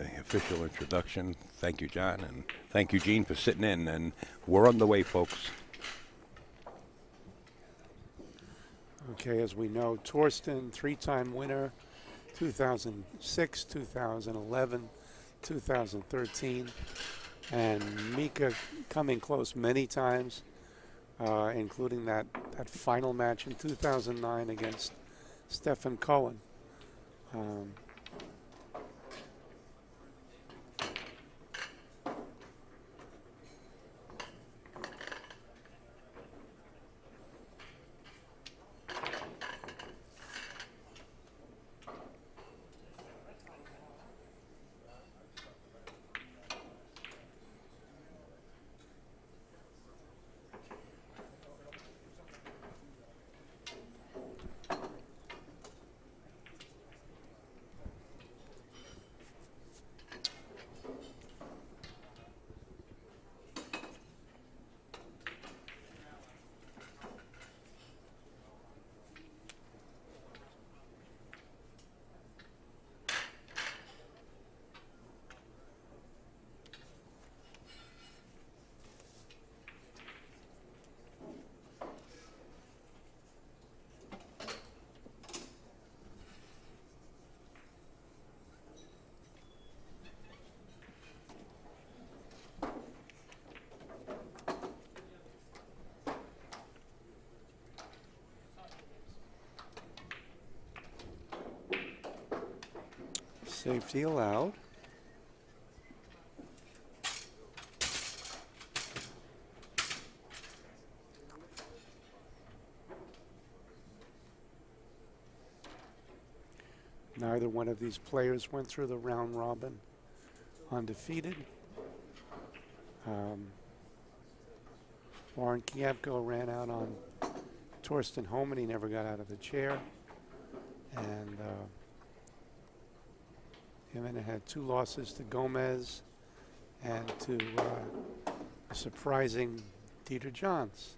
Official introduction. Thank you, John, and thank you, Gene, for sitting in. And we're on the way, folks. Okay, as we know, Thorston, three-time winner, 2006, 2011, 2013, and Mika coming close many times, including that final match in 2009 against Stefan Cohen. Um, Safety allowed. Neither one of these players went through the round robin undefeated. Warren Kiepko ran out on Thorston Hohmann. He never got out of the chair. And Immonen had two losses to Gomez and to a surprising Dieter Johns.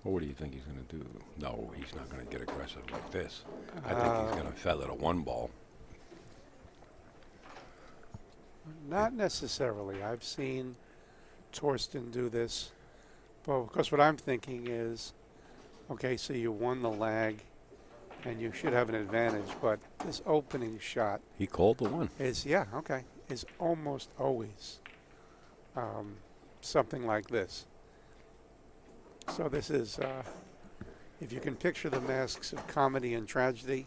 Well, what do you think he's going to do? No, he's not going to get aggressive like this. I think he's going to feather the one ball. Not necessarily. I've seen Thorston do this. But of course, what I'm thinking is, okay, so you won the lag and you should have an advantage, but this opening shot He called the one. is, is almost always something like this. So this is, if you can picture the masks of comedy and tragedy,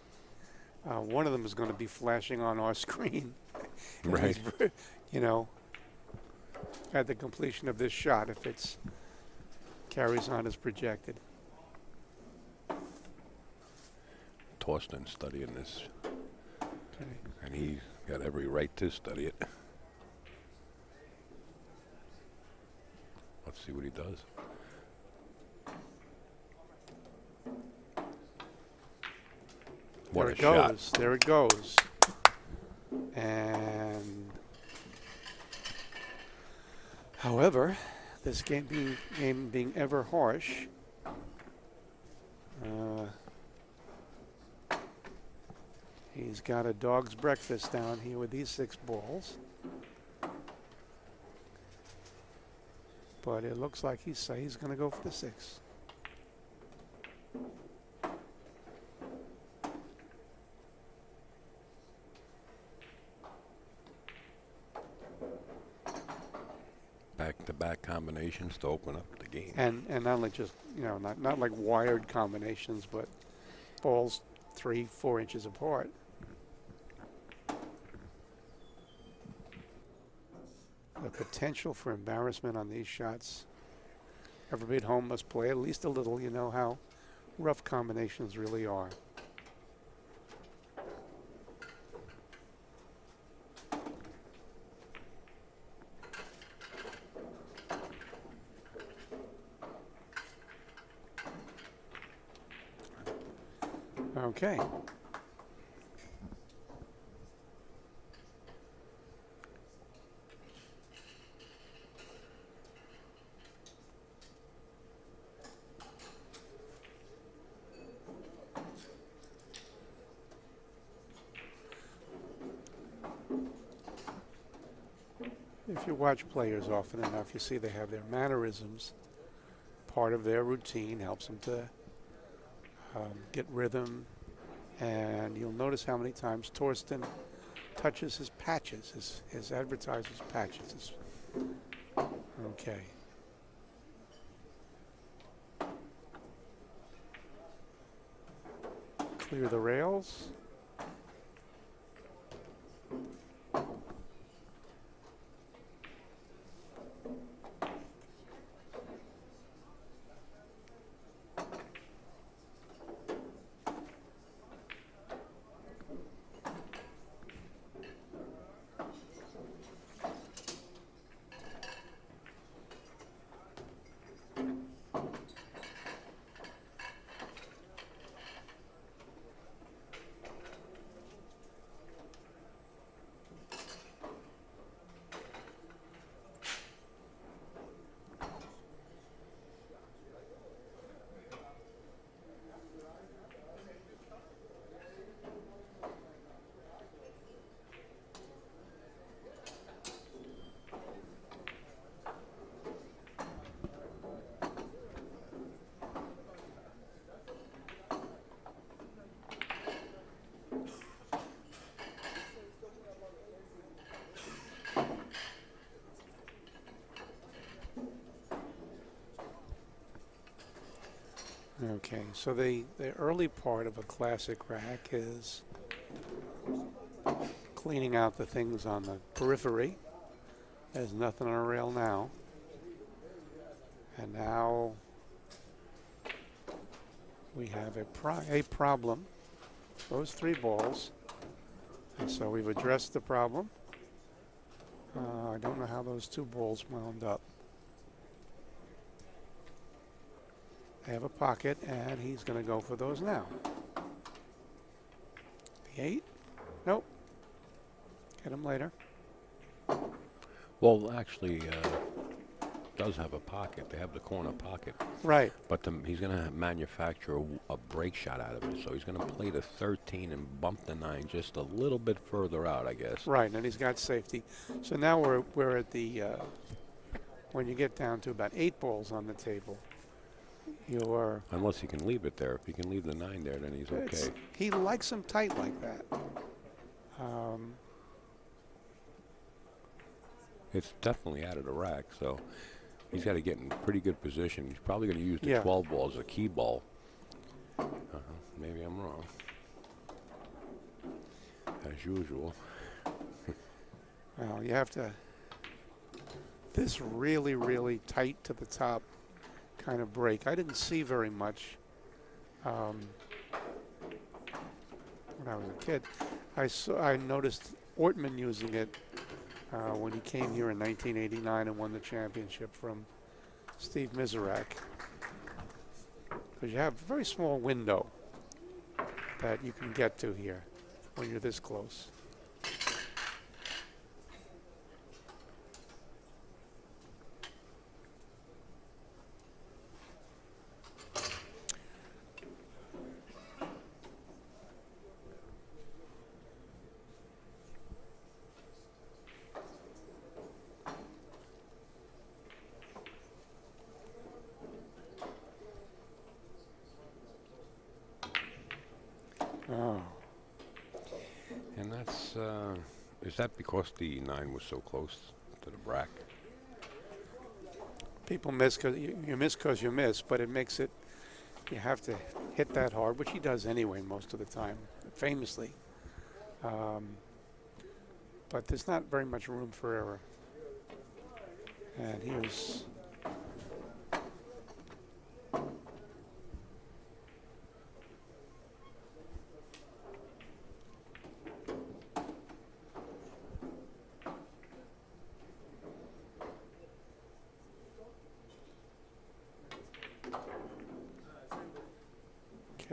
one of them is going to be flashing on our screen. Right. You know, at the completion of this shot, if it's carries on as projected. Thorston studying this, Okay. and he's got every right to study it. Let's see what he does. What There a it shot. goes. There it goes. And however, this game being ever harsh, he's got a dog's breakfast down here with these 6 balls. But it looks like he's going to go for the 6. Back-to-back combinations to open up the game. And not like just, not like wired combinations, but balls 3-4 inches apart. The potential for embarrassment on these shots Everybody at home must play at least a little. You know how rough combinations really are. Okay. If you watch players often enough, you see they have their mannerisms. Part of their routine helps them to get rhythm. And you'll notice how many times Thorston touches his patches, his advertiser's patches. Okay. Clear the rails. Okay, so the early part of a classic rack is cleaning out the things on the periphery. There's nothing on a rail now. And now we have a problem. Those 3 balls. And so we've addressed the problem. I don't know how those 2 balls wound up. They have a pocket, and he's going to go for those now. The 8? Nope. Get him later. Well, actually, does have a pocket. They have the corner pocket. Right. But he's going to manufacture a break shot out of it. So he's going to play the 13 and bump the 9 just a little bit further out, I guess. Right, and he's got safety. So now we're at the, when you get down to about 8 balls on the table, you're... Unless he can leave it there. If he can leave the 9 there, then he's okay. He likes them tight like that. It's definitely out of the rack, so he's got to get in pretty good position. He's probably going to use the 12 ball as a key ball. Maybe I'm wrong. As usual. Well, you have to... This really, really tight to the top kind of break. I didn't see very much when I was a kid. I noticed Ortman using it when he came here in 1989 and won the championship from Steve Miserak. Because you have a very small window that you can get to here when you're this close. Oh. And that's, is that because the 9 was so close to the brack? People miss because you miss because you miss, but it makes it, you have to hit that hard, which he does anyway most of the time, famously. But there's not very much room for error. And here's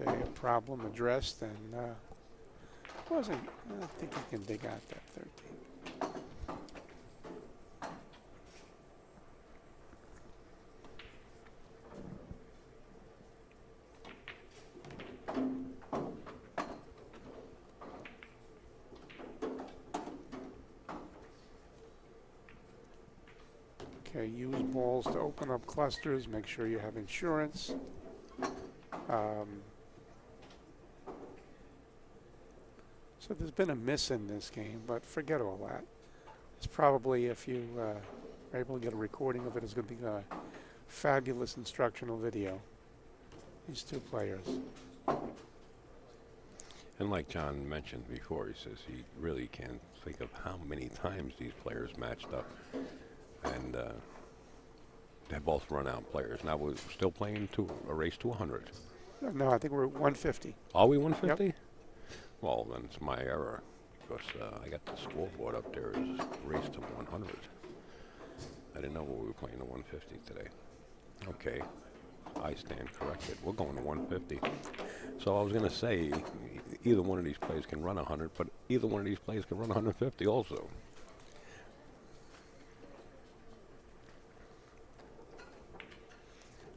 Okay, a problem addressed, and wasn't. I think you can dig out that 13. Okay, use balls to open up clusters. Make sure you have insurance. So there's been a miss in this game, but forget all that. It's probably, if you are able to get a recording of it, it's going to be a fabulous instructional video. These two players. And like John mentioned before, he says he really can't think of how many times these players matched up. And they both run-out players. Now we're still playing to a race to 100. No, I think we're at 150. Are we 150? Yep. Well, then it's my error, because I got the scoreboard up there as race to 100. I didn't know we were playing to 150 today. Okay, I stand corrected. We're going to 150. So I was going to say, either one of these players can run 100, but either one of these players can run 150 also.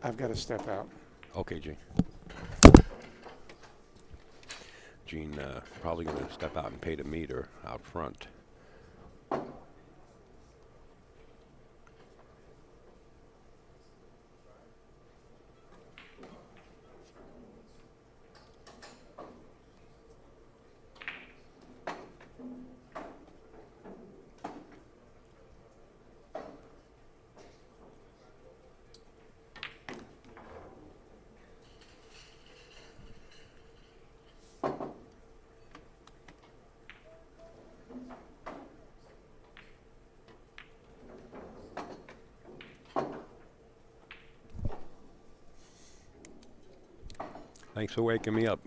I've got to step out. Okay, Gene. Gene probably going to step out and pay the meter out front. Thanks for waking me up.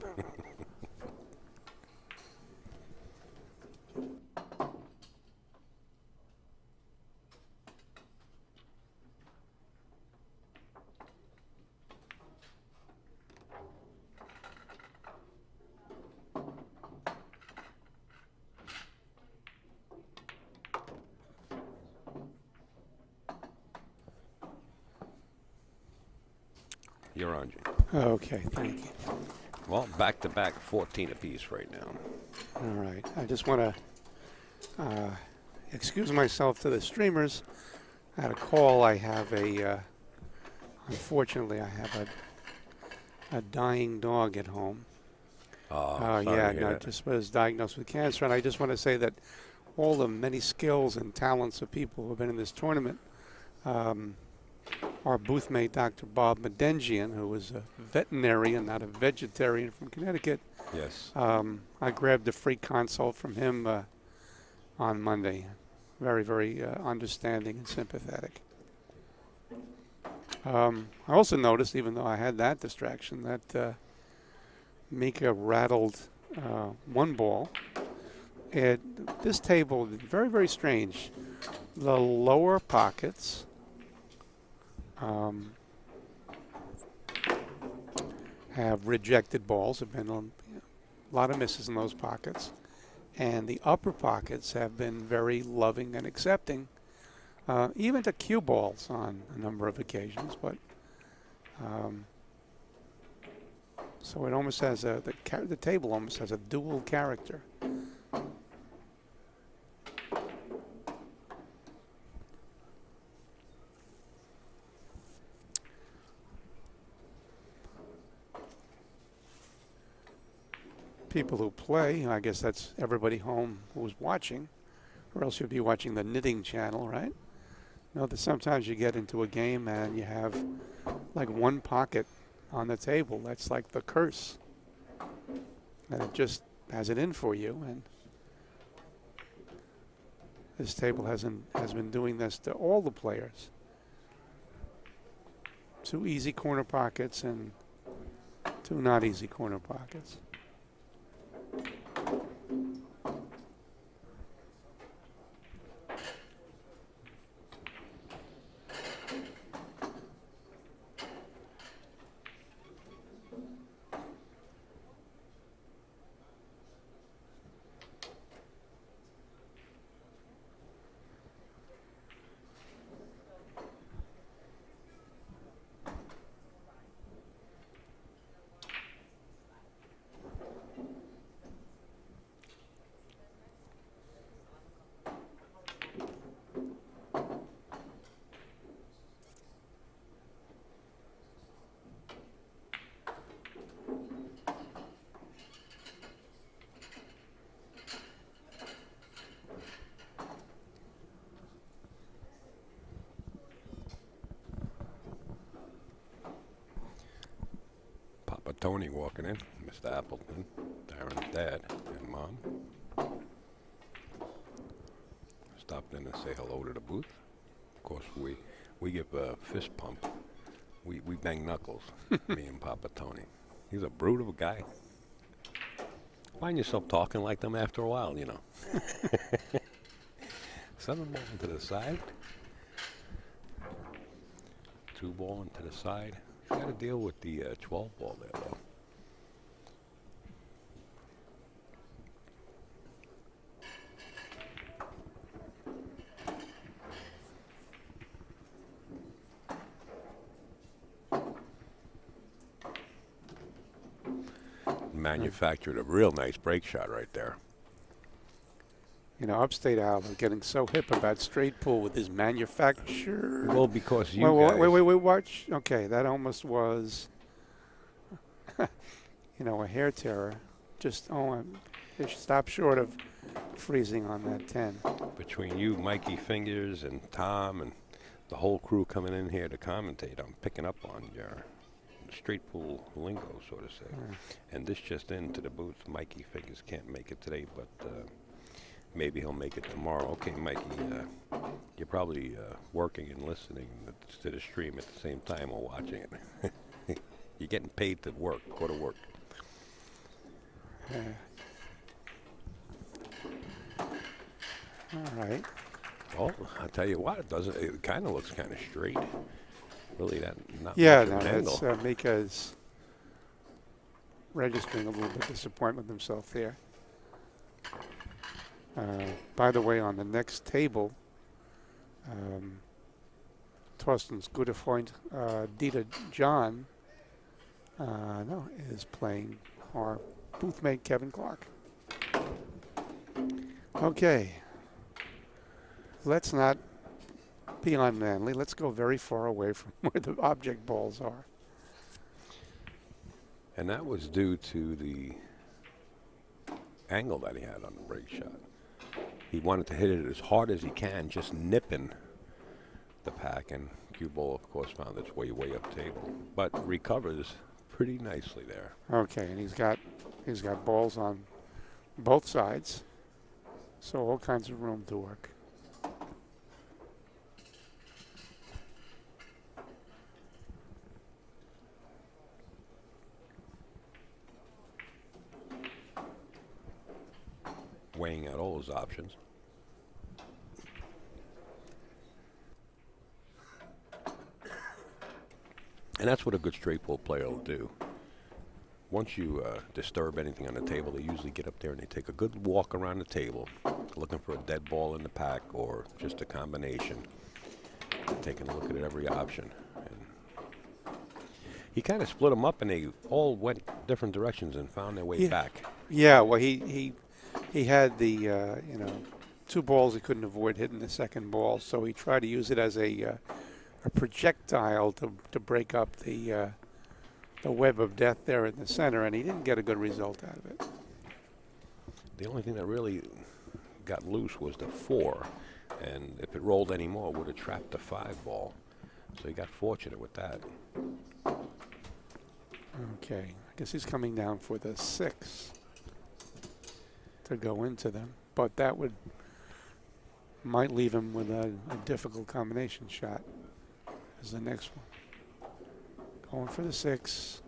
You're on, Gene. Okay, thank you. Well, back-to-back 14 apiece right now. All right. I just want to excuse myself to the streamers. I had a call. I have unfortunately, I have a dying dog at home. Just was diagnosed with cancer. And I just want to say that all the many skills and talents of people who have been in this tournament, our booth mate, Dr. Bob Medengian, who was a veterinarian, not a vegetarian, from Connecticut. Yes. I grabbed a free consult from him on Monday. Very, very understanding and sympathetic. I also noticed, even though I had that distraction, that Mika rattled one ball. This table, very, very strange. The lower pockets have rejected balls. Have been a lot of misses in those pockets, and the upper pockets have been very loving and accepting, even to cue balls on a number of occasions. But so it almost has the table almost has a dual character. People who play, I guess that's everybody home who's watching, or else you'd be watching the knitting channel, right? You know that sometimes you get into a game and you have like one pocket on the table. That's like the curse. And it just has it in for you. And this table has been doing this to all the players. 2 easy corner pockets and 2 not easy corner pockets. Tony walking in, Mr. Appleton, Darren's dad, and Mom. Stopped in to say hello to the booth. Of course, we give a fist pump. We bang knuckles, me and Papa Tony. He's a brute of a guy. Find yourself talking like them after a while, you know. Send them ball to the side. 2 ball into the side. Got to deal with the 12 ball there, though. Manufactured a real nice break shot right there. You know, Upstate Al is getting so hip about straight pull with his manufacturer. Well, because you Wait, guys... wait, watch. Okay, that almost was, you know, a hair terror. Just, they should stop short of freezing on that 10. Between you, Mikey Fingers, and Tom, and the whole crew coming in here to commentate, I'm picking up on your straight pool lingo, so to say. And this just into the booth. Mikey Fingers can't make it today, but maybe he'll make it tomorrow. Okay, Mikey, you're probably working and listening to the stream at the same time while watching it. You're getting paid to work. Go to work. All right. Well, I'll tell you what, it kind of looks kind of straight. Really, not Yeah, much no, of an angle. that's Mika's registering a little bit of disappointment with himself there. By the way, on the next table, Thorston's good point, Dita John, is playing our boothmate Kevin Clark. Okay. Let's not be unmanly. Let's go very far away from where the object balls are. And that was due to the angle that he had on the break shot. He wanted to hit it as hard as he can, just nipping the pack, and cue ball, of course, found its way up table, but recovers pretty nicely there. Okay, and he's got balls on both sides, so all kinds of room to work. Weighing out all his options. And that's what a good straight pull player will do. Once you disturb anything on the table, they usually get up there and they take a good walk around the table, looking for a dead ball in the pack or just a combination, taking a look at every option. And he kind of split them up, and they all went different directions and found their way back. Yeah, well, he had the 2 balls he couldn't avoid hitting the second ball, so he tried to use it as a projectile to break up the web of death there in the center, and he didn't get a good result out of it. The only thing that really got loose was the 4, and if it rolled any more, it would have trapped the 5 ball. So he got fortunate with that. Okay, I guess he's coming down for the 6 to go into them, but that might leave him with a difficult combination shot as the next one. Going for the 6.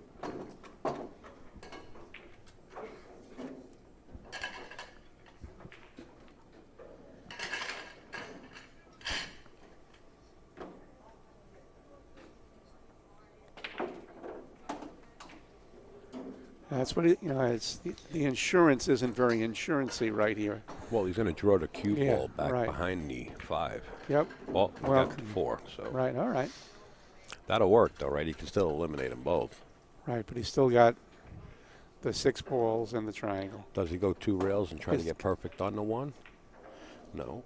That's what it's the insurance isn't very insurance-y right here. Well, he's going to draw the cue ball back right behind the 5. Yep. Well, we got the 4, so. Right, all right. That'll work, though, right? He can still eliminate them both. Right, but he's still got the 6 balls and the triangle. Does he go 2 rails and try to get perfect on the 1? No.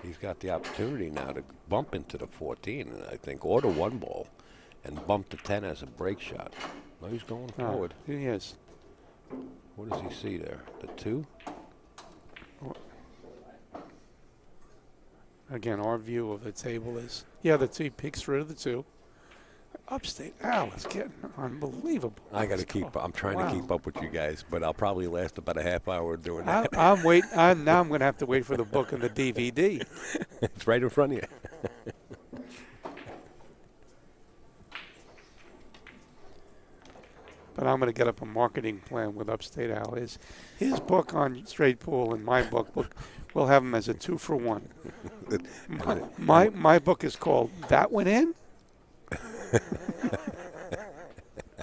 He's got the opportunity now to bump into the 14, I think, or the 1 ball, and bump the 10 as a break shot. No, he's going forward. He is. What does he see there? The 2? Again, our view of the table is, the 2 peeks through to the 2. Upstate Al is getting unbelievable. I got to keep. I'm trying to keep up with you guys, but I'll probably last about a half hour doing that. I'm waiting. Now I'm going to have to wait for the book and the DVD. It's right in front of you. But I'm going to get up a marketing plan with Upstate Al. His book on straight pool and my book, we'll have them as a 2-for-1. My book is called That Went In?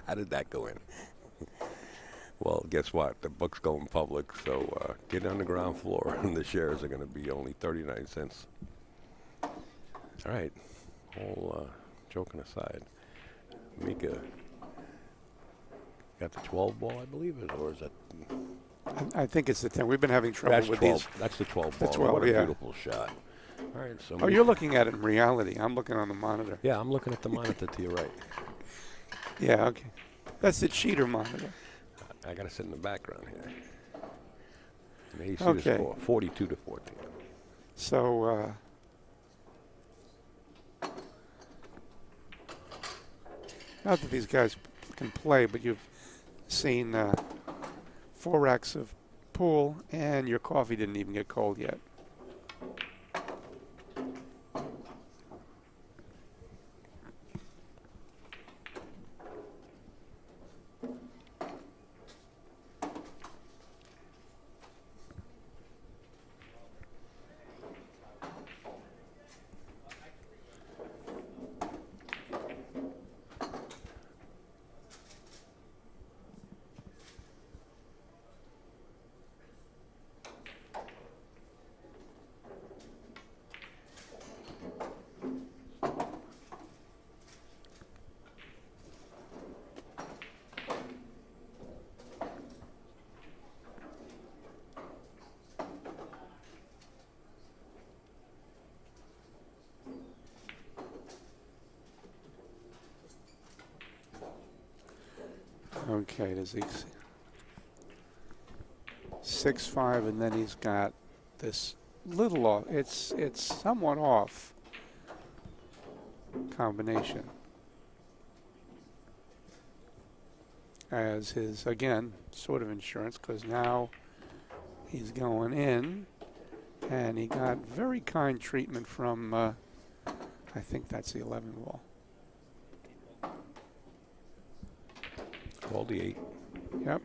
How did that go in? Well, guess what? The book's going public, so get on the ground floor, and the shares are going to be only 39 cents. All right. All joking aside, Mika got the 12 ball, I believe, or is that? I think it's the 10. We've been having trouble with 12. these. That's the 12 The ball. 12, what a yeah. beautiful shot. All right. So Oh, you're looking at it in reality. I'm looking on the monitor. Yeah, I'm looking at the monitor to your right. Yeah, okay. That's the cheater monitor. I got to sit in the background here. And you see Okay. the score, 42-14. So, not that these guys can play, but you've seen 4 racks of pool, and your coffee didn't even get cold yet. Okay, does he 6-5, and then he's got this little off. It's somewhat off combination as his, again, sort of insurance, because now he's going in, and he got very kind treatment from I think that's the 11 ball. Called the 8. Yep.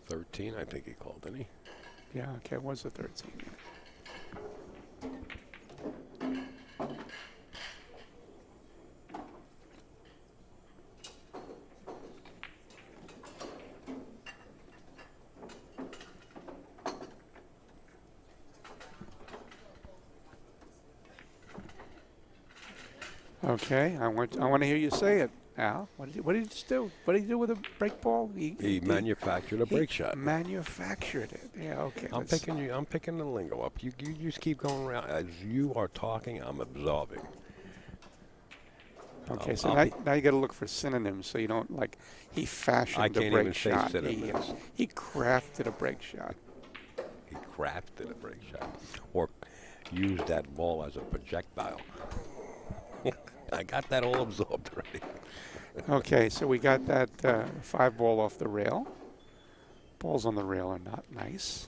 $13, I think he called, didn't he? Yeah, okay, it was a 13. Okay, I want to hear you say it, Al. What did you just do? What did he do with a break ball? He manufactured a break shot. Manufactured it. Yeah, okay. I'm picking the lingo up. You just keep going around. As you are talking, I'm absorbing. Okay, so now you got to look for synonyms so you don't, like, he fashioned I a can't break even say shot. synonyms. He crafted a break shot. He crafted a break shot. Or used that ball as a projectile. I got that all absorbed already. Okay, so we got that 5 ball off the rail. Balls on the rail are not nice.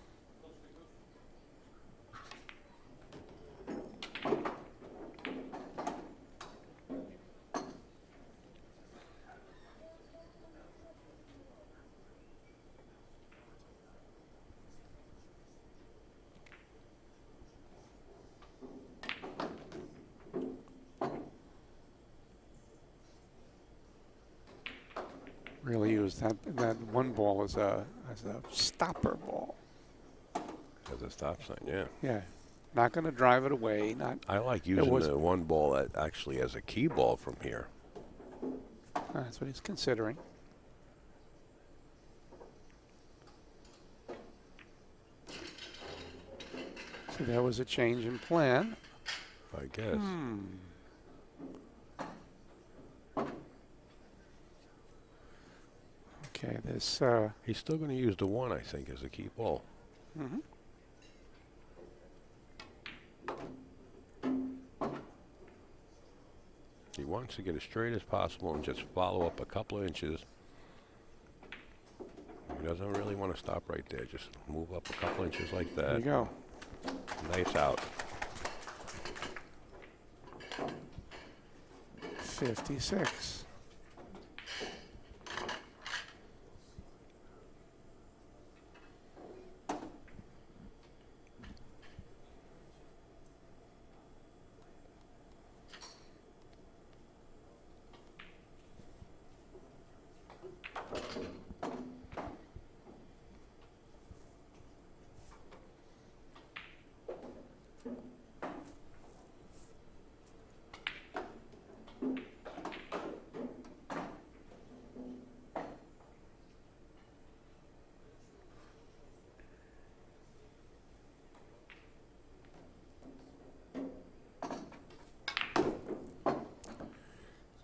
Really use that one ball as a stopper ball. As a stop sign, yeah. Yeah, not going to drive it away. I like using the one ball actually as a key ball from here. That's what he's considering. So there was a change in plan. I guess. Okay, this. He's still going to use the 1, I think, as a key ball. Mm-hmm. He wants to get as straight as possible and just follow up a couple of inches. He doesn't really want to stop right there. Just move up a couple inches like that. There you go. Nice out. 56.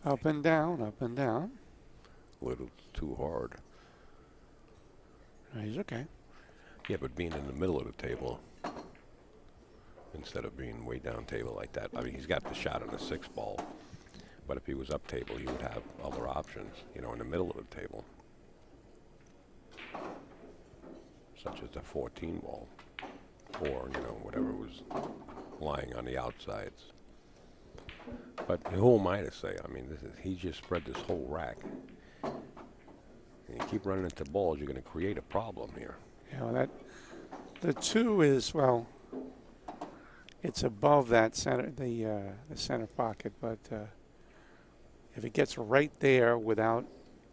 Up and down, up and down. A little too hard. He's okay. Yeah, but being in the middle of the table instead of being way down table like that. I mean, he's got the shot on the 6 ball, but if he was up table, he would have other options, you know, in the middle of the table, such as the 14 ball, or, you know, whatever was lying on the outsides. But who am I to say? I mean, he just spread this whole rack. And you keep running into balls, you're going to create a problem here. Yeah, well, the 2 is, well, it's above that center, the center pocket, but if it gets right there without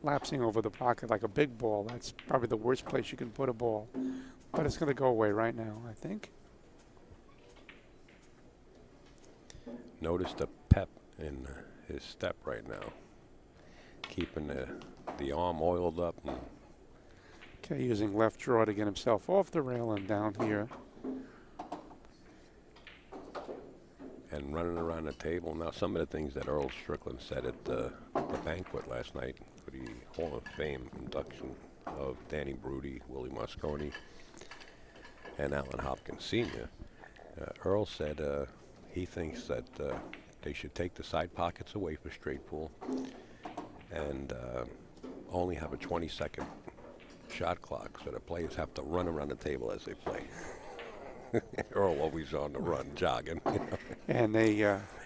lapsing over the pocket like a big ball, that's probably the worst place you can put a ball. But it's going to go away right now, I think. Notice the pep in his step right now, keeping the arm oiled up. And okay, using left draw to get himself off the rail and down here. and running around the table. Now, some of the things that Earl Strickland said at the banquet last night for the Hall of Fame induction of Danny Brody, Willie Mosconi, and Alan Hopkins Sr., Earl said he thinks that they should take the side pockets away for straight pool and only have a 20-second shot clock, so the players have to run around the table as they play. Earl always on the run, jogging. You know? And they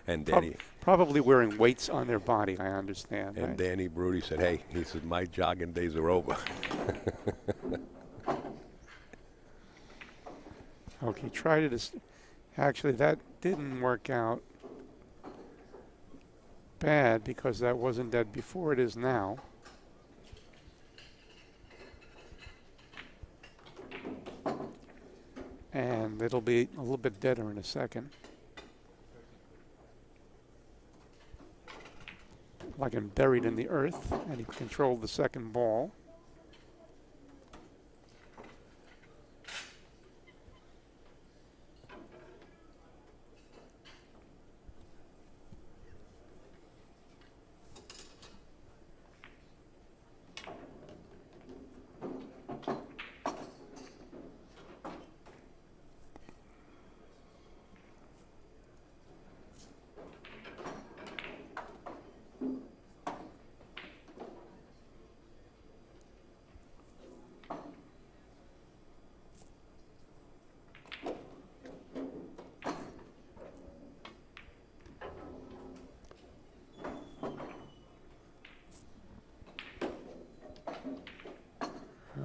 and Danny probably wearing weights on their body, I understand. And right? Danny Brody said, "Hey," he said, "my jogging days are over." Okay, tried it. Actually, that didn't work out bad because that wasn't dead before. It is now. And it'll be a little bit deader in a second. Like I'm buried in the earth, and he controlled the second ball.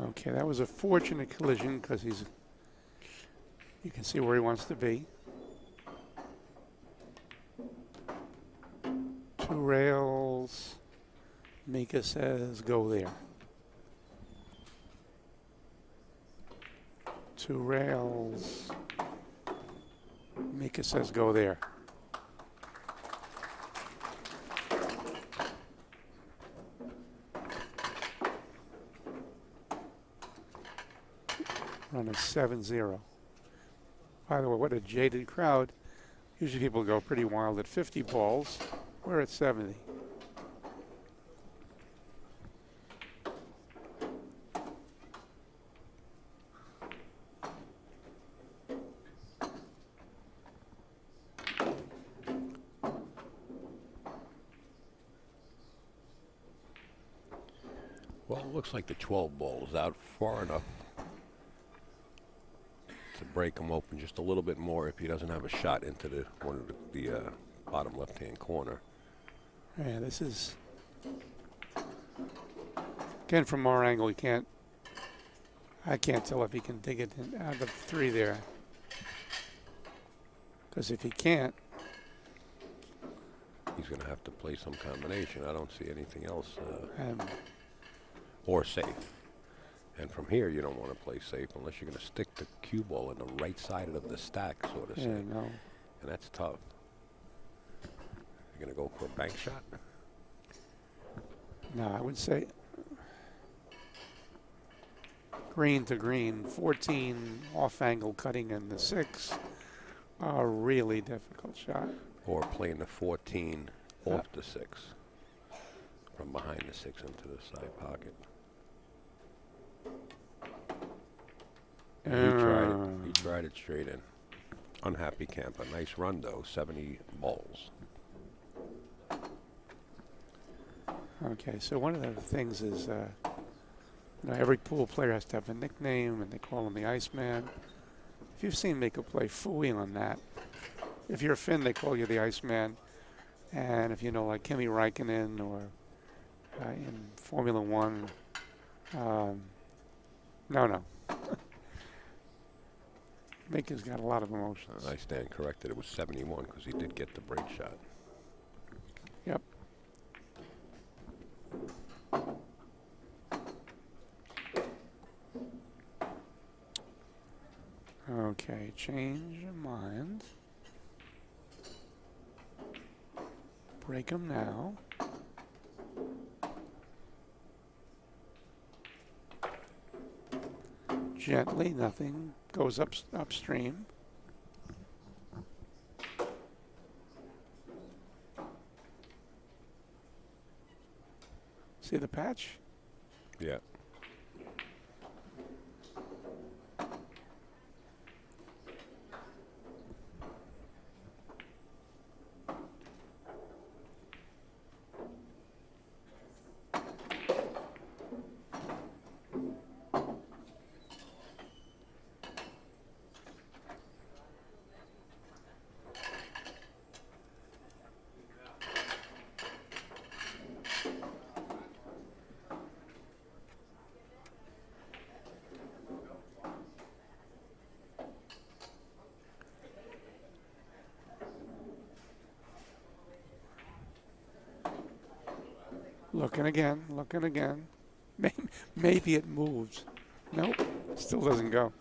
Okay, that was a fortunate collision because you can see where he wants to be. Two rails. Mika says go there. Two rails. Mika says go there. Run is 7-0. By the way, what a jaded crowd. Usually people go pretty wild at 50 balls. We're at 70. Well, it looks like the 12 ball is out far enough to break him open just a little bit more if he doesn't have a shot into the one of the bottom left-hand corner. Yeah, this is again from our angle. You can't. I can't tell if he can dig it out of the three there. Because if he can't, He's going to have to play some combination. I don't see anything else. um, Or safe. And from here, you don't want to play safe unless you're going to stick the cue ball in the right side of the stack, so to say. no. And that's tough. You're going to go for a bank shot? No, I would say green to green, 14 off angle cutting in the 6. A really difficult shot. Or playing the 14 off the 6. From behind the 6 into the side pocket. He tried it straight in. Unhappy camper. Nice run, though. 70 balls. Okay, so one of the things is, every pool player has to have a nickname, and they call him the Iceman. If you've seen Mika play, phooey on that. If you're a Finn, they call you the Iceman. And if you know, like Kimi Räikkönen or in Formula One, no. Mika's got a lot of emotions. I stand corrected. It was 71 because he did get the break shot. Yep. Okay, change your mind. Break them now. Gently, nothing goes upstream. See the patch? Yeah. Looking again. Maybe it moves. Nope, still doesn't go.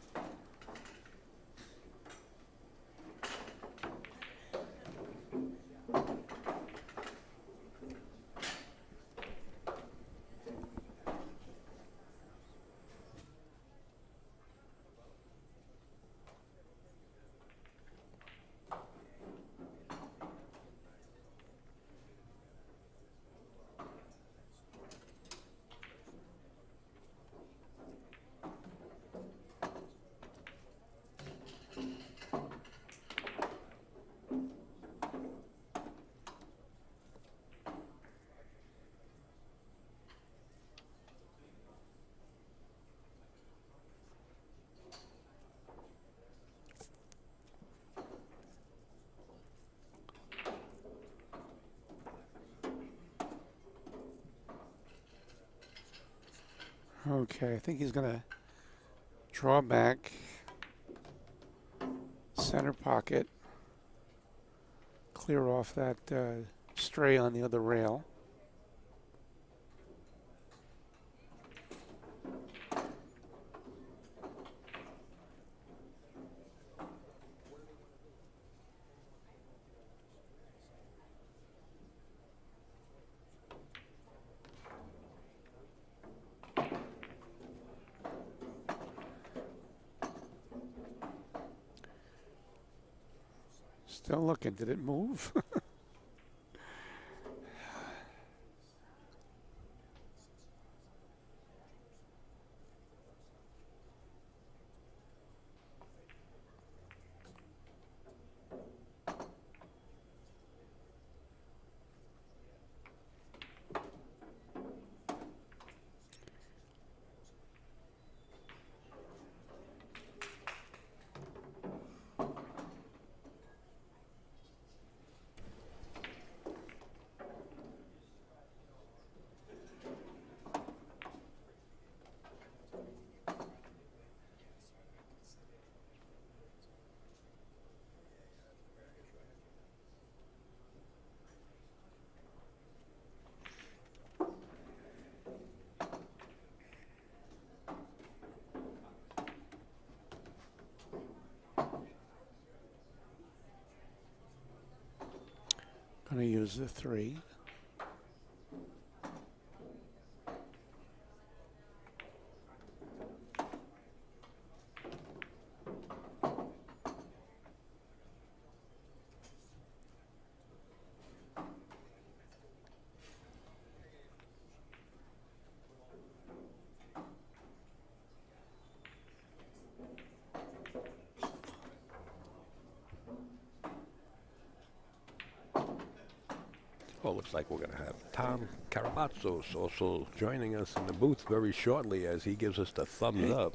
Okay, I think he's going to draw back, center pocket, clear off that stray on the other rail. Still looking. Did it move? going to use the 3. Well, looks like we're going to have Tom Karabatsos also joining us in the booth very shortly as he gives us the thumbs up.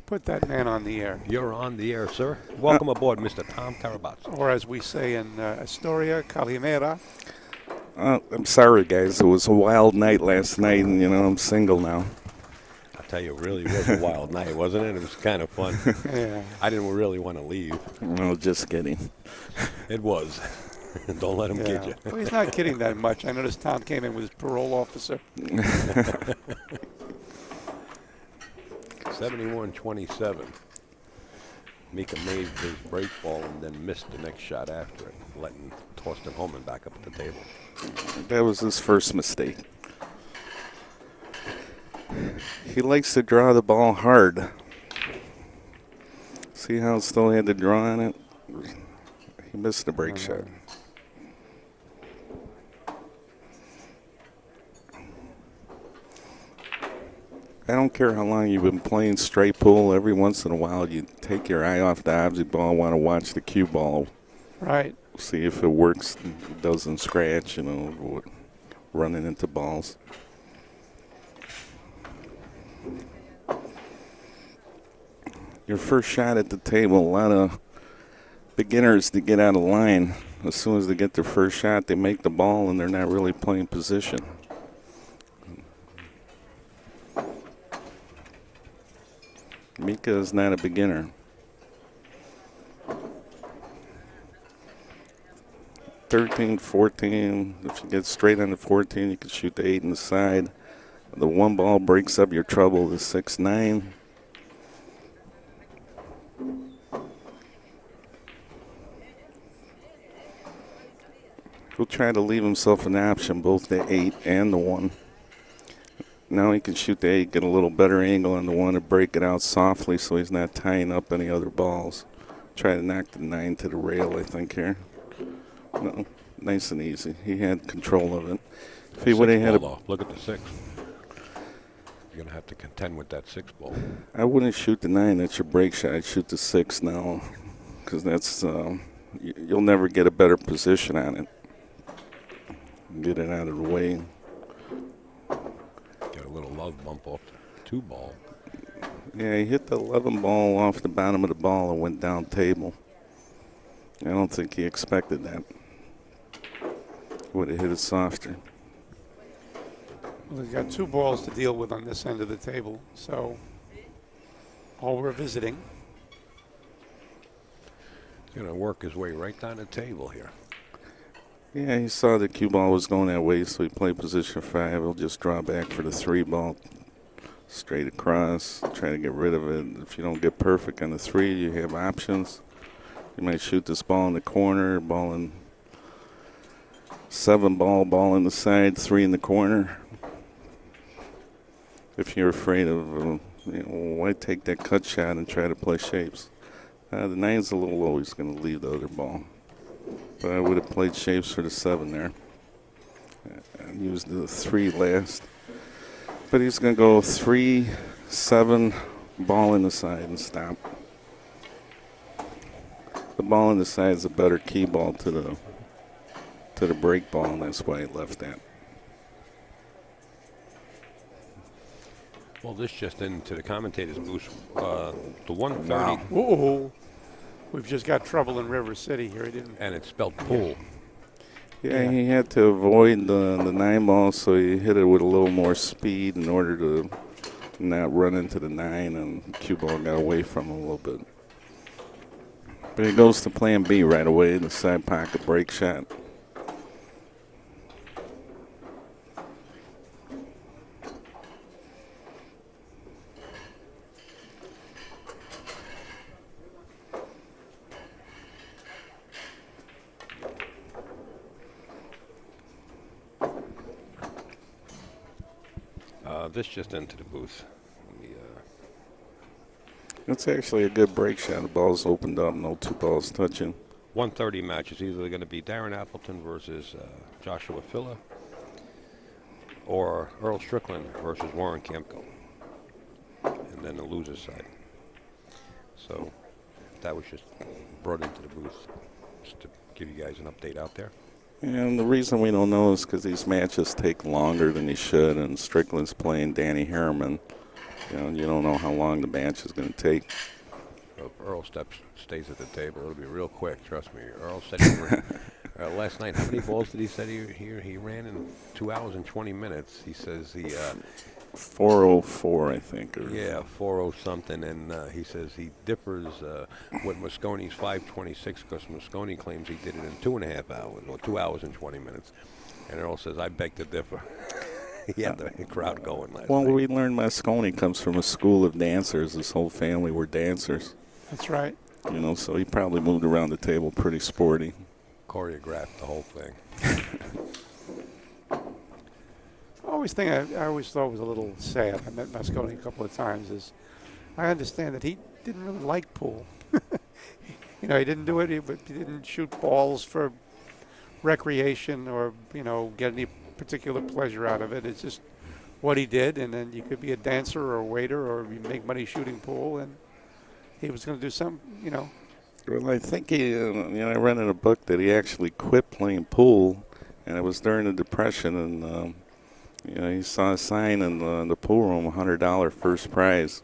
Put that man on the air. You're on the air, sir. Welcome aboard, Mr. Tom Karabatsos. Or as we say in Astoria, Calimera. I'm sorry, guys. It was a wild night last night, and, I'm single now. I tell you, it really was a wild night, wasn't it? It was kind of fun. Yeah. I didn't really want to leave. No, just kidding. It was. Don't let him kid you. Well, he's not kidding that much. I noticed Tom came in with his parole officer. 71-27. Mika made his break ball and then missed the next shot after it, letting Thorston Hohmann back up at the table. That was his first mistake. He likes to draw the ball hard. See how it still had the draw on it? He missed the break shot. I don't care how long you've been playing straight pool. Every once in a while, you take your eye off the object ball, want to watch the cue ball. Right. See if it works, doesn't scratch, running into balls. Your first shot at the table, a lot of beginners to get out of line. As soon as they get their first shot, they make the ball, and they're not really playing position. Mika is not a beginner. 13, 14. If you get straight on the 14, you can shoot the 8 in the side. The one ball breaks up your trouble. The 6, 9. He'll try to leave himself an option, both the 8 and the 1. Now he can shoot the 8, get a little better angle on the 1 and break it out softly so he's not tying up any other balls. Try to knock the 9 to the rail, I think, here. No, nice and easy. He had control of it. If he would have had look at the 6. You're going to have to contend with that 6 ball. I wouldn't shoot the 9. That's your break shot. I'd shoot the 6 now because that's you'll never get a better position on it. Get it out of the way. Get a little love bump off the 2 ball. Yeah, he hit the 11 ball off the bottom of the ball and went down table. I don't think he expected that. Would have hit it softer. Well, he's got 2 balls to deal with on this end of the table, so all we're visiting. He's going to work his way right down the table here. Yeah, he saw the cue ball was going that way, so he played position 5. He'll just draw back for the 3 ball. Straight across, try to get rid of it. If you don't get perfect on the 3, you have options. You might shoot this ball in the corner, ball in 7 ball in the side, 3 in the corner. If you're afraid of, why take that cut shot and try to play shapes? The 9's a little low. He's going to leave the other ball. But I would have played shapes for the 7 there. And used the 3 last. But he's going to go 3, 7, ball in the side and stop. The ball in the side is a better key ball to the break ball, and that's why he left that. Well, this just into the commentator's booth. The 130. Wow. Ooh. We've just got trouble in River City here. He didn't. And it's spelled pool. Yeah, he had to avoid the 9 ball, so he hit it with a little more speed in order to not run into the 9, and cue ball got away from him a little bit. But he goes to plan B right away, the side pocket break shot. This just into the booth. It's actually a good break shot. The ball's opened up, no two balls touching. 1:30 match is either going to be Darren Appleton versus Joshua Filla or Earl Strickland versus Warren Campbell. And then the loser's side. So that was just brought into the booth just to give you guys an update out there. And the reason we don't know is because these matches take longer than they should, and Strickland's playing Danny Harriman. You don't know how long the match is going to take. If Earl stays at the table, it'll be real quick, trust me. Earl said he ran, last night, how many balls did he say he ran in 2 hours and 20 minutes? He says he 4:04, I think. Yeah, 4:0 something, and he says he differs with Mosconi's 5:26 because Mosconi claims he did it in 2.5 hours, or 2 hours and 20 minutes. And Earl says, I beg to differ. He had the crowd going last night. We learned Mosconi comes from a school of dancers. His whole family were dancers. That's right. So he probably moved around the table pretty sporty. Choreographed the whole thing. I always thought was a little sad. I met Mosconi a couple of times. I understand that he didn't really like pool. He didn't do it. He didn't shoot balls for recreation or get any particular pleasure out of it. It's just what he did, and then you could be a dancer or a waiter or you make money shooting pool, and he was going to do something. Well, I think I read in a book that he actually quit playing pool, and it was during the Depression, and he saw a sign in the pool room, $100 first prize,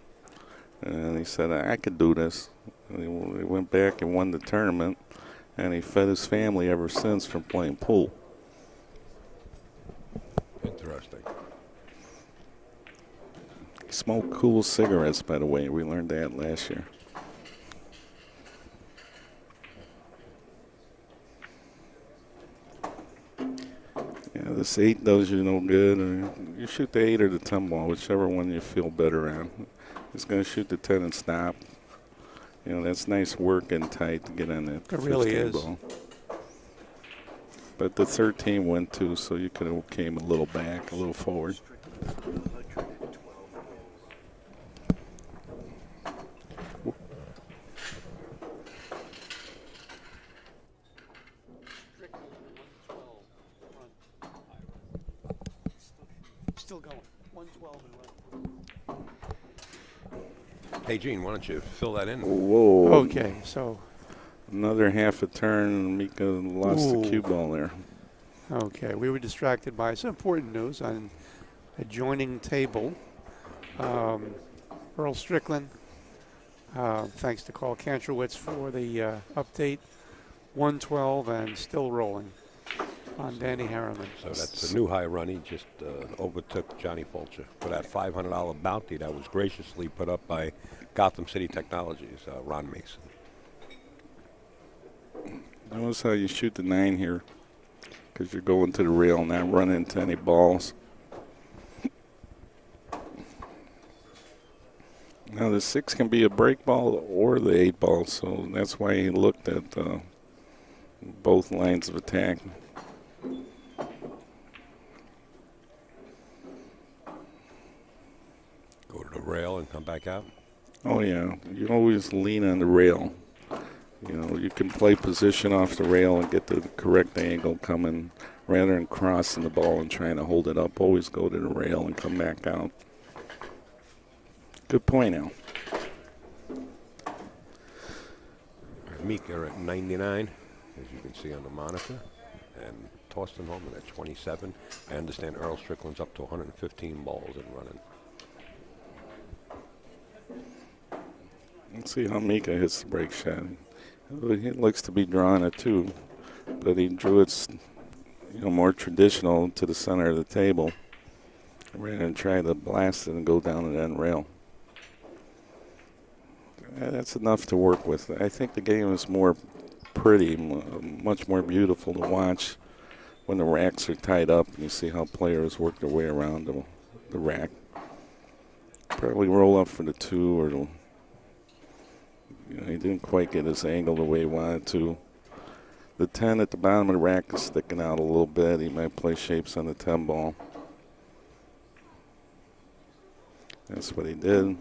and he said, I could do this. And he went back and won the tournament, and he fed his family ever since from playing pool. Interesting. He smoked cool cigarettes, by the way. We learned that last year. Yeah, this 8 does you no good. You shoot the 8 or the 10 ball, whichever one you feel better on. He's going to shoot the 10 and stop. That's nice work and tight to get on that 15 really is. ball. But the 13 went too, so you could have came a little back, a little forward. Still going. 112 and left. Hey, Gene, why don't you fill that in? Whoa. Okay, so. Another half a turn. Mika lost the cue ball there. Okay, we were distracted by some important news on adjoining table. Earl Strickland, thanks to Carl Kantrowitz for the update. 112 and still rolling on Danny Harriman. So that's a new high run. He just overtook Johnny Fulcher for that $500 bounty that was graciously put up by Gotham City Technologies, Ron Mason. Notice how you shoot the 9 here, because you're going to the rail, not running into any balls. Now the 6 can be a break ball or the 8 ball, so that's why he looked at both lines of attack. Go to the rail and come back out? Oh, yeah. You always lean on the rail. You can play position off the rail and get the correct angle coming rather than crossing the ball and trying to hold it up. Always go to the rail and come back out. Good point, Al. Mika at 99, as you can see on the monitor, and Thorston Hohmann at 27. I understand Earl Strickland's up to 115 balls and running. Let's see how Mika hits the break shot. He looks to be drawing it too, but he drew it, more traditional to the center of the table, rather than try to blast it and go down the end rail. That's enough to work with. I think the game is more pretty, much more beautiful to watch when the racks are tied up and you see how players work their way around the rack. Probably roll up for the 2 or he didn't quite get his angle the way he wanted to. The 10 at the bottom of the rack is sticking out a little bit. He might play shapes on the 10 ball. That's what he did.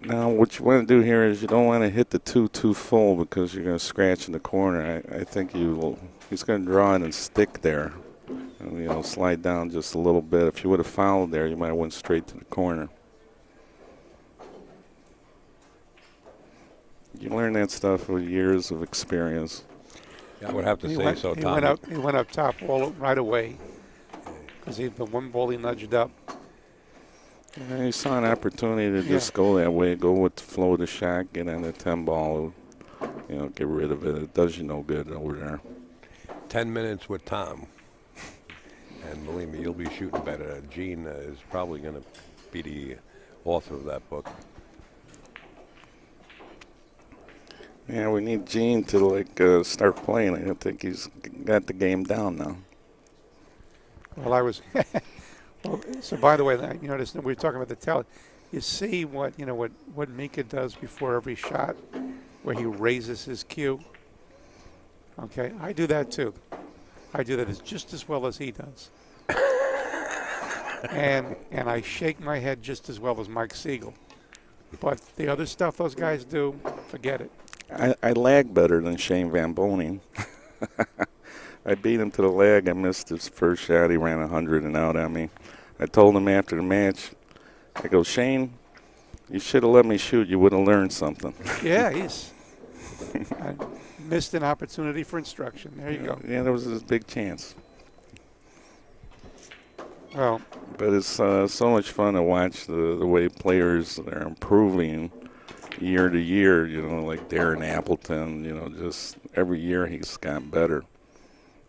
Now, what you want to do here is you don't want to hit the 2 too full because you're going to scratch in the corner. I think he's going to draw it and stick there. And, slide down just a little bit. If you would have fouled there, you might have went straight to the corner. You learn that stuff with years of experience. Yeah, I would have to say so, Tom. He went up top right away because he'd been one ball he nudged up. He saw an opportunity to just go that way, go with the flow of the shot, get on the 10 ball, get rid of it. It does you no good over there. 10 minutes with Tom. And believe me, you'll be shooting better. Gene is probably going to be the author of that book. Yeah, we need Gene to start playing. I think he's got the game down now. Well, I was. Well, so by the way, you notice we were talking about the tally. You see what Mika does before every shot, where he raises his cue. Okay, I do that too. I do that just as well as he does. and I shake my head just as well as Mike Siegel. But the other stuff those guys do, forget it. I lag better than Shane Van Boening. I beat him to the lag. I missed his first shot. He ran 100 and out on me. I told him after the match, I go, Shane, you should have let me shoot. You would have learned something. Yeah, I missed an opportunity for instruction. There you go. Yeah, there was this big chance. Well, but it's so much fun to watch the way players are improving year to year, like Darren Appleton, just every year he's gotten better.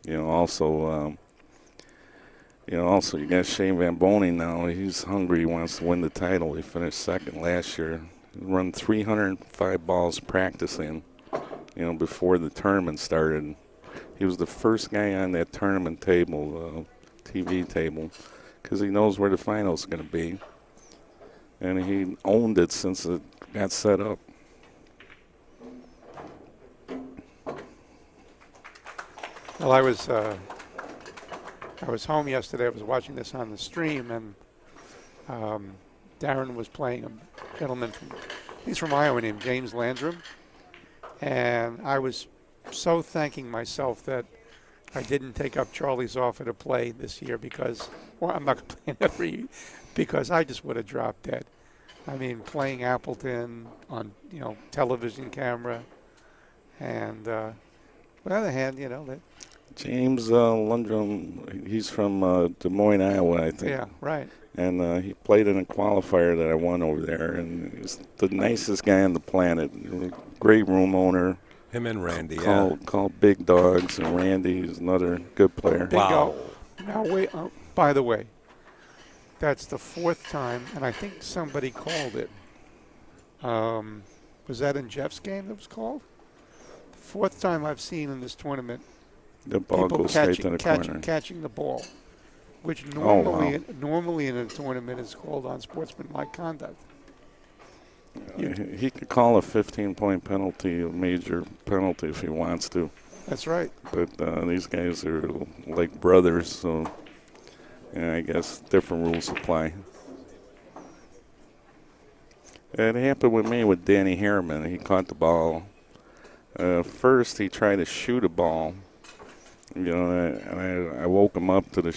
Also you got Shane Van Boening now. He's hungry. He wants to win the title. He finished second last year. He run 305 balls practicing, before the tournament started. He was the first guy on that tournament table, TV table, because he knows where the finals are going to be. And he owned it since it got set up. Well, I was home yesterday. I was watching this on the stream, and Darren was playing a gentleman he's from Iowa named James Landrum. And I was so thanking myself that I didn't take up Charlie's offer to play this year because I'm not going to play because I just would have dropped dead. I mean, playing Appleton on, television camera. And on the other hand, that. James Lundgren, he's from Des Moines, Iowa, I think. Yeah, right. And he played in a qualifier that I won over there, and he's the nicest guy on the planet. Great room owner. Him and Randy, called Big Dogs, and Randy is another good player. Wow. Now, wait, by the way, that's the fourth time, and I think somebody called it. Was that in Jeff's game that was called? The fourth time I've seen in this tournament the ball goes straight to the corner. Catching the ball, which normally in a tournament is called unsportsmanlike conduct. He could call a 15-point penalty a major penalty if he wants to. That's right. But these guys are like brothers, so I guess different rules apply. It happened with me with Danny Harriman. He caught the ball. First, he tried to shoot a ball. And I woke him up to the,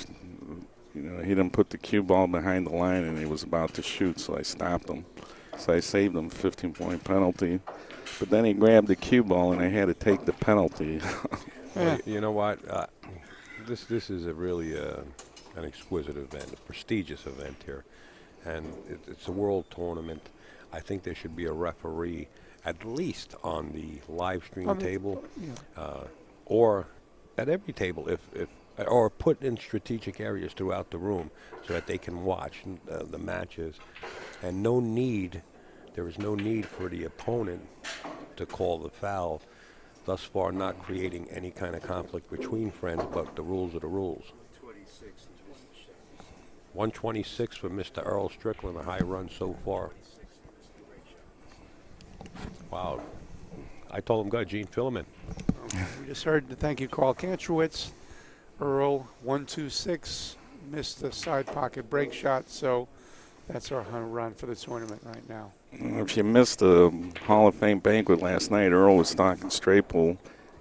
he didn't put the cue ball behind the line, and he was about to shoot, so I stopped him. So I saved him a 15-point penalty. But then he grabbed the cue ball, and I had to take the penalty. Well, you know what? This is a really an exquisite event, a prestigious event here. And it's a world tournament. I think there should be a referee at least on the live stream table or at every table, or put in strategic areas throughout the room so that they can watch the matches. And no need there is no need for the opponent to call the foul, thus far not creating any kind of conflict between friends, but the rules are the rules. 126 for Mr. Earl Strickland, a high run so far. Wow. I told him, go, Gene, fill him in. We just heard, thank you, Carl Kantrowitz. Earl, 126, missed the side pocket break shot, so that's our run for the tournament right now. If you missed the Hall of Fame banquet last night, Earl was talking straight pool,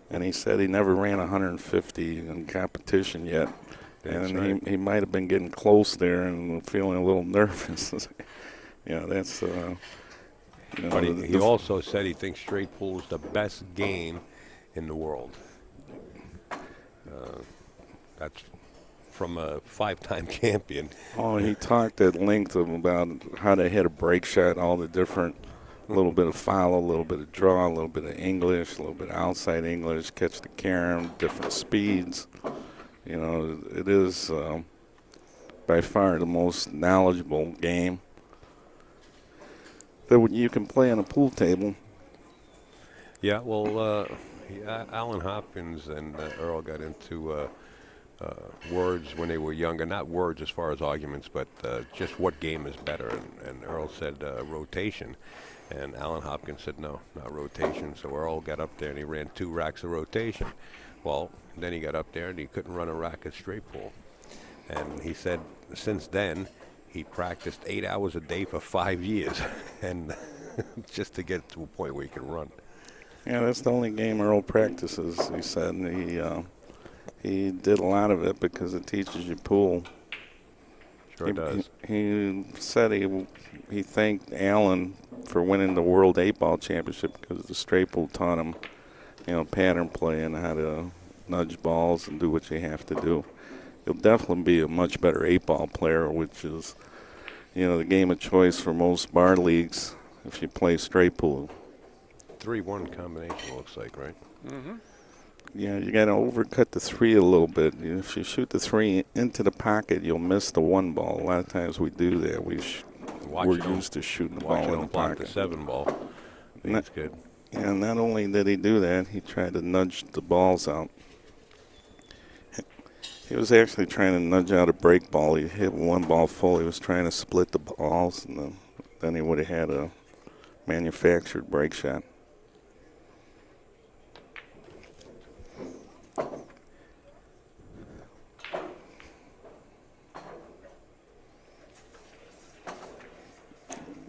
and he said he never ran 150 in competition yet. That's and right. he might have been getting close there and feeling a little nervous. Yeah, that's. But he also said he thinks straight pool is the best game in the world. That's from a 5-time champion. Oh, he talked at length about how to hit a break shot, all the different, a little bit of follow, a little bit of draw, a little bit of English, a little bit of outside English, catch the carom, different speeds. You know, it is by far the most knowledgeable game that you can play on a pool table. Yeah, well, Alan Hopkins and Earl got into words when they were younger. Not words as far as arguments, but just what game is better. And Earl said rotation. And Alan Hopkins said, no, not rotation. So Earl got up there and he ran 2 racks of rotation. Well, then he got up there and he couldn't run a rack at straight pool. And he said since then, he practiced 8 hours a day for 5 years. And just to get to a point where he can run. Yeah, that's the only game Earl practices, he said. And he did a lot of it because it teaches you pool. Sure does. He said he thanked Alan for winning the World 8-Ball Championship because the straight pool taught him, pattern play and how to nudge balls and do what you have to do. He'll definitely be a much better 8-ball player, which is, the game of choice for most bar leagues if you play straight pool. 3-1 combination looks like, right? Mm-hmm. Yeah, you got to overcut the 3 a little bit. If you shoot the 3 into the pocket, you'll miss the 1 ball. A lot of times we do that. We're used to shooting the ball in the block pocket. The 7 ball. That's good. Yeah, not only did he do that, he tried to nudge the balls out. He was actually trying to nudge out a break ball. He hit 1 ball full. He was trying to split the balls, and then he would have had a manufactured break shot.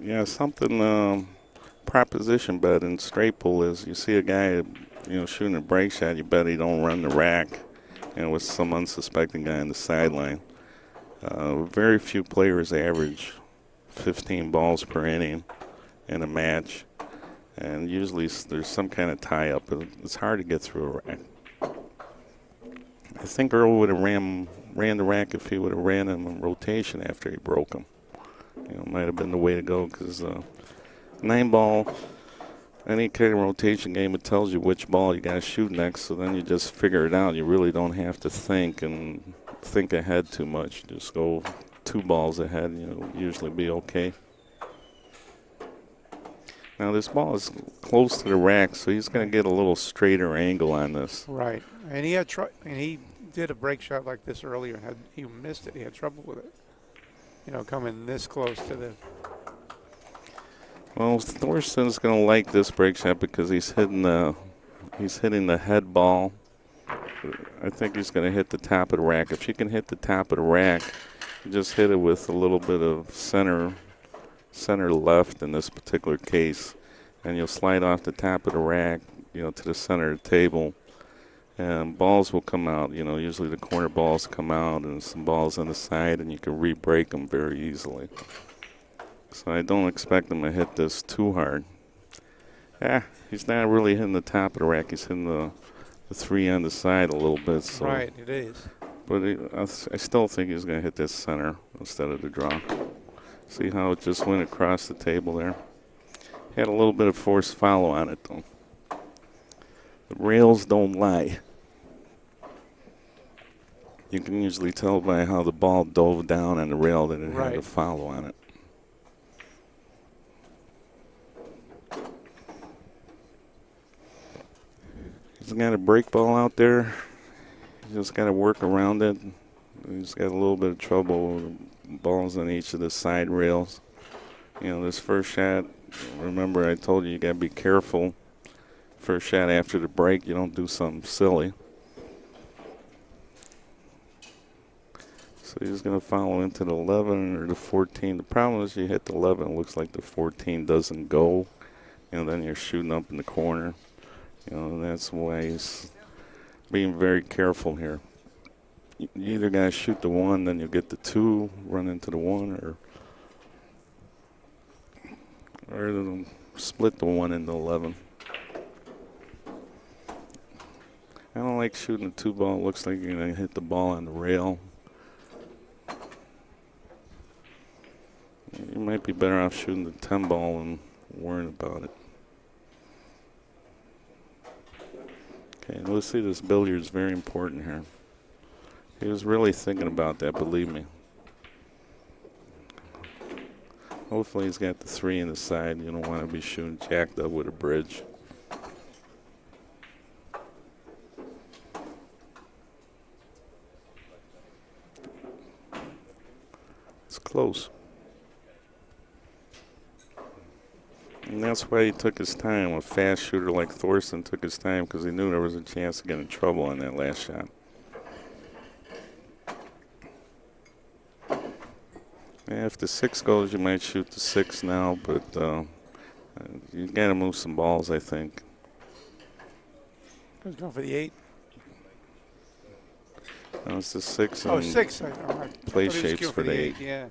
Yeah, something proposition bet in straight pool is you see a guy, shooting a break shot, you bet he don't run the rack, with some unsuspecting guy on the sideline. Very few players average 15 balls per inning in a match, and usually there's some kind of tie-up. It's hard to get through a rack. I think Earl would have ran the rack if he would have ran him in rotation after he broke him. Might have been the way to go because 9-ball, any kind of rotation game, it tells you which ball you got to shoot next, so then you just figure it out. You really don't have to think ahead too much. Just go 2 balls ahead and you'll usually be okay. Now this ball is close to the rack, so he's going to get a little straighter angle on this. Right, and he did a break shot like this earlier, and he missed it. He had trouble with it. Coming this close to the. Well, Thorston's going to like this break shot because he's hitting the head ball. I think he's going to hit the top of the rack. If you can hit the top of the rack, you just hit it with a little bit of center left in this particular case, and you'll slide off the top of the rack, to the center of the table. And balls will come out, usually the corner balls come out and some balls on the side, and you can re-break them very easily. So I don't expect him to hit this too hard. He's not really hitting the top of the rack. He's hitting the 3 on the side a little bit. So. Right, it is. But I still think he's going to hit this center instead of the draw. See how it just went across the table there? Had a little bit of forced follow on it, though. The rails don't lie. You can usually tell by how the ball dove down on the rail that it had a follow on it. He's got a break ball out there. He's just got to work around it. He's got a little bit of trouble with balls on each of the side rails. You know, this first shot, remember I told you got to be careful. First shot after the break, you don't do something silly. So he's going to follow into the 11 or the 14. The problem is you hit the 11, it looks like the 14 doesn't go. You know, then you're shooting up in the corner. You know, and that's why he's being very careful here. You either got to shoot the 1, then you'll get the 2, run into the 1, or split the 1 into 11. I don't like shooting the 2 ball. It looks like you're going to hit the ball on the rail. You might be better off shooting the 10 ball and worrying about it. Okay, let's see, this billiard is very important here. He was really thinking about that, believe me. Hopefully he's got the 3 in the side. You don't want to be shooting jacked up with a bridge. It's close. And that's why he took his time. A fast shooter like Thorston took his time because he knew there was a chance of getting in trouble on that last shot. Yeah, if the 6 goes, you might shoot the 6 now, but you got to move some balls, I think. Who's going for the 8? No, it's the 6. Oh, and 6. I play thought he was shapes going for the 8. Yeah.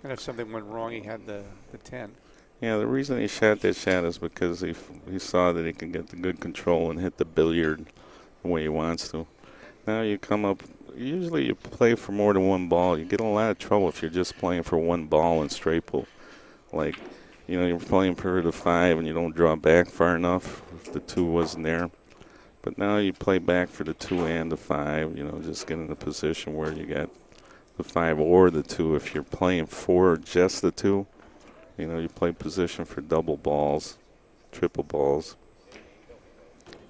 And if something went wrong, he had the 10. Yeah, the reason he shot that shot is because he saw that he can get the good control and hit the billiard the way he wants to. Now you come up, usually you play for more than 1 ball. You get in a lot of trouble if you're just playing for 1 ball in straight pool. Like, you know, you're playing for the 5 and you don't draw back far enough if the 2 wasn't there. But now you play back for the 2 and the 5, you know, just get in a position where you got the 5 or the 2. If you're playing for just the 2, you know, you play position for double balls, triple balls.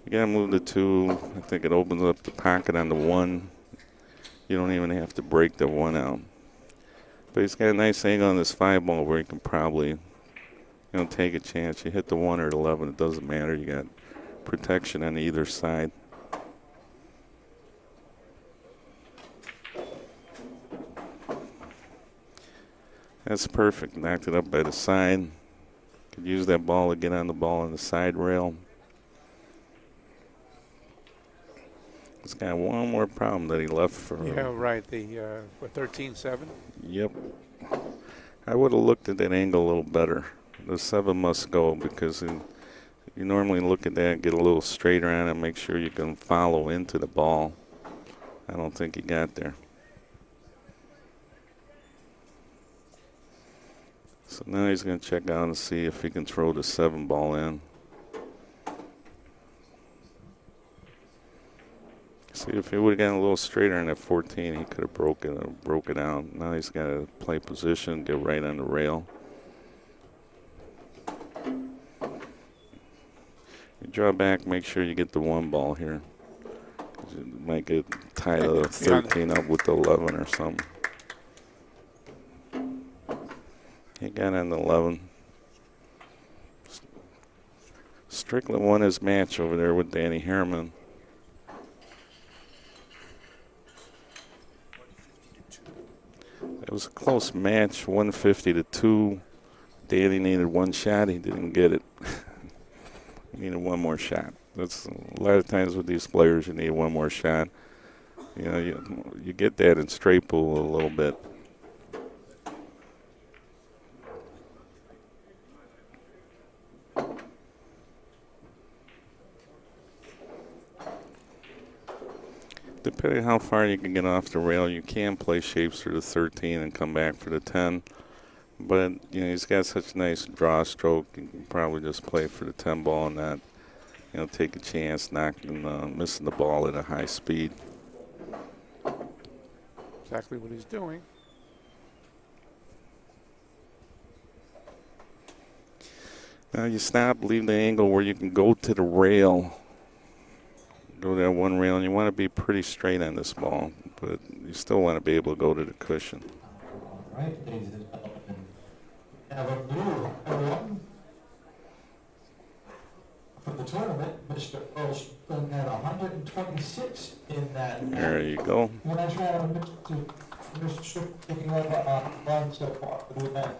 You got to move the 2. I think it opens up the pocket on the 1. You don't even have to break the 1 out. But he's got a nice angle on this 5 ball where he can probably, you know, take a chance. You hit the 1 or the 11, it doesn't matter. You got protection on either side. That's perfect. Knocked it up by the side. Could use that ball to get on the ball on the side rail. He's got one more problem that he left for. Yeah, right. The 13-7. Yep. I would have looked at that angle a little better. The 7 must go because you normally look at that, get a little straighter on it, make sure you can follow into the ball. I don't think he got there. So now he's going to check out and see if he can throw the 7 ball in. See, if he would have gotten a little straighter on that 14, he could have broke it out. Now he's got to play position, get right on the rail. You draw back, make sure you get the 1 ball here. You might get tied the 13 up with the 11 or something. He got on the 11. Strickland won his match over there with Danny Harriman. It was a close match, 150-2. Danny needed 1 shot. He didn't get it. He needed 1 more shot. That's a lot of times with these players, you need 1 more shot. You know, you get that in straight pool a little bit. Depending on how far you can get off the rail, you can play shapes for the 13 and come back for the 10. But, you know, he's got such a nice draw stroke, you can probably just play for the 10 ball and not, you know, take a chance missing the ball at a high speed. Exactly what he's doing. Now you stop, leave the angle where you can go to the rail. Go to that one rail, and you want to be pretty straight on this ball, but you still want to be able to go to the cushion. All right, ladies and gentlemen, we have a blue one for the tournament. Mr. Thorston had 126 in that. There you go. Nice round, Mr. picking up one so far. Doing that.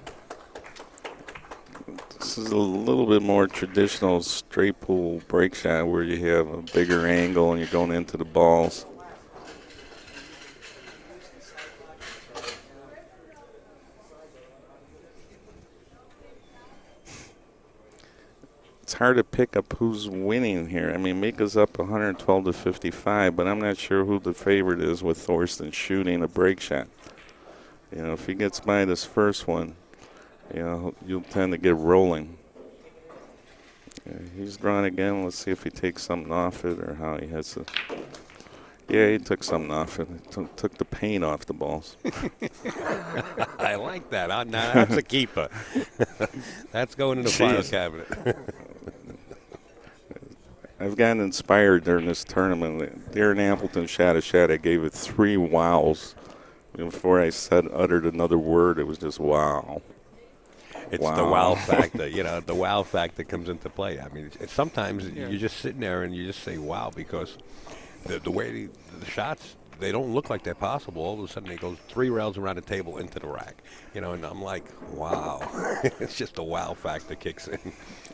This is a little bit more traditional straight pull break shot where you have a bigger angle and you're going into the balls. It's hard to pick up who's winning here. I mean, Mika's up 112 to 55, but I'm not sure who the favorite is with Thorston shooting a break shot. You know, if he gets by this first one, you know, you'll tend to get rolling. Yeah, he's drawn again. Let's see if he takes something off it or how he has to. Yeah, he took something off it. Took the paint off the balls. I like that. Now that's a keeper. That's going in the file cabinet. I've gotten inspired during this tournament. Darren Appleton shot a shot. I gave it 3 wows. Before I uttered another word, it was just wow. It's the wow factor, you know, the wow factor comes into play. I mean, it's sometimes you're just sitting there and you just say wow because the way the shots, they don't look like they're possible. All of a sudden, it goes 3 rails around the table into the rack, you know, and I'm like, wow. It's just the wow factor kicks in.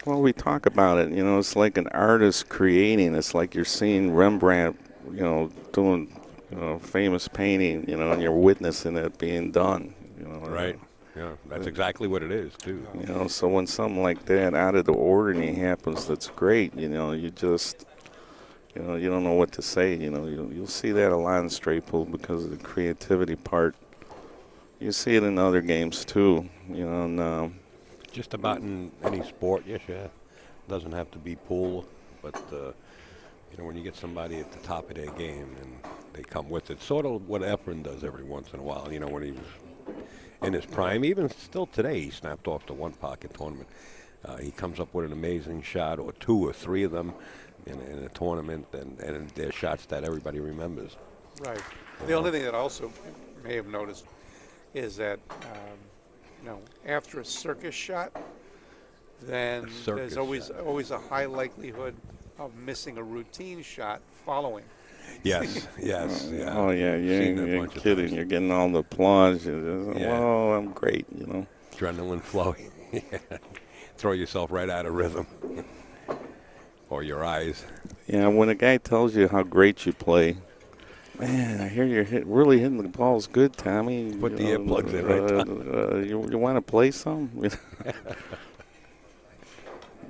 Well, we talk about it, you know, it's like an artist creating. It's like you're seeing Rembrandt, you know, doing, you know, famous painting, you know, and you're witnessing it being done, you know. Right. Yeah, that's exactly what it is, too. You know, so when something like that out of the ordinary happens, that's great. You know, you just, you know, you don't know what to say. You know, you'll see that a lot in straight pull because of the creativity part. You see it in other games, too. You know, and, just about in any sport, yes, yeah. It doesn't have to be pool, but, you know, when you get somebody at the top of their game and they come with it, sort of what Efren does every once in a while, you know, when he was in his prime, even still today, he snapped off the one pocket tournament. He comes up with an amazing shot, or 2 or 3 of them in a tournament, and they're shots that everybody remembers. Right. The only thing that also may have noticed is that, you know, after a circus shot, then there's always a high likelihood of missing a routine shot following. Yes, yes, yeah. Oh, yeah, you ain't kidding. You're getting all the applause. Well, I'm great, you know. Adrenaline flowing. Yeah. Throw yourself right out of rhythm. Or your eyes. Yeah, when a guy tells you how great you play, man, I hear you're really hitting the balls good, Tommy. Put the earplugs in, right? You want to play some?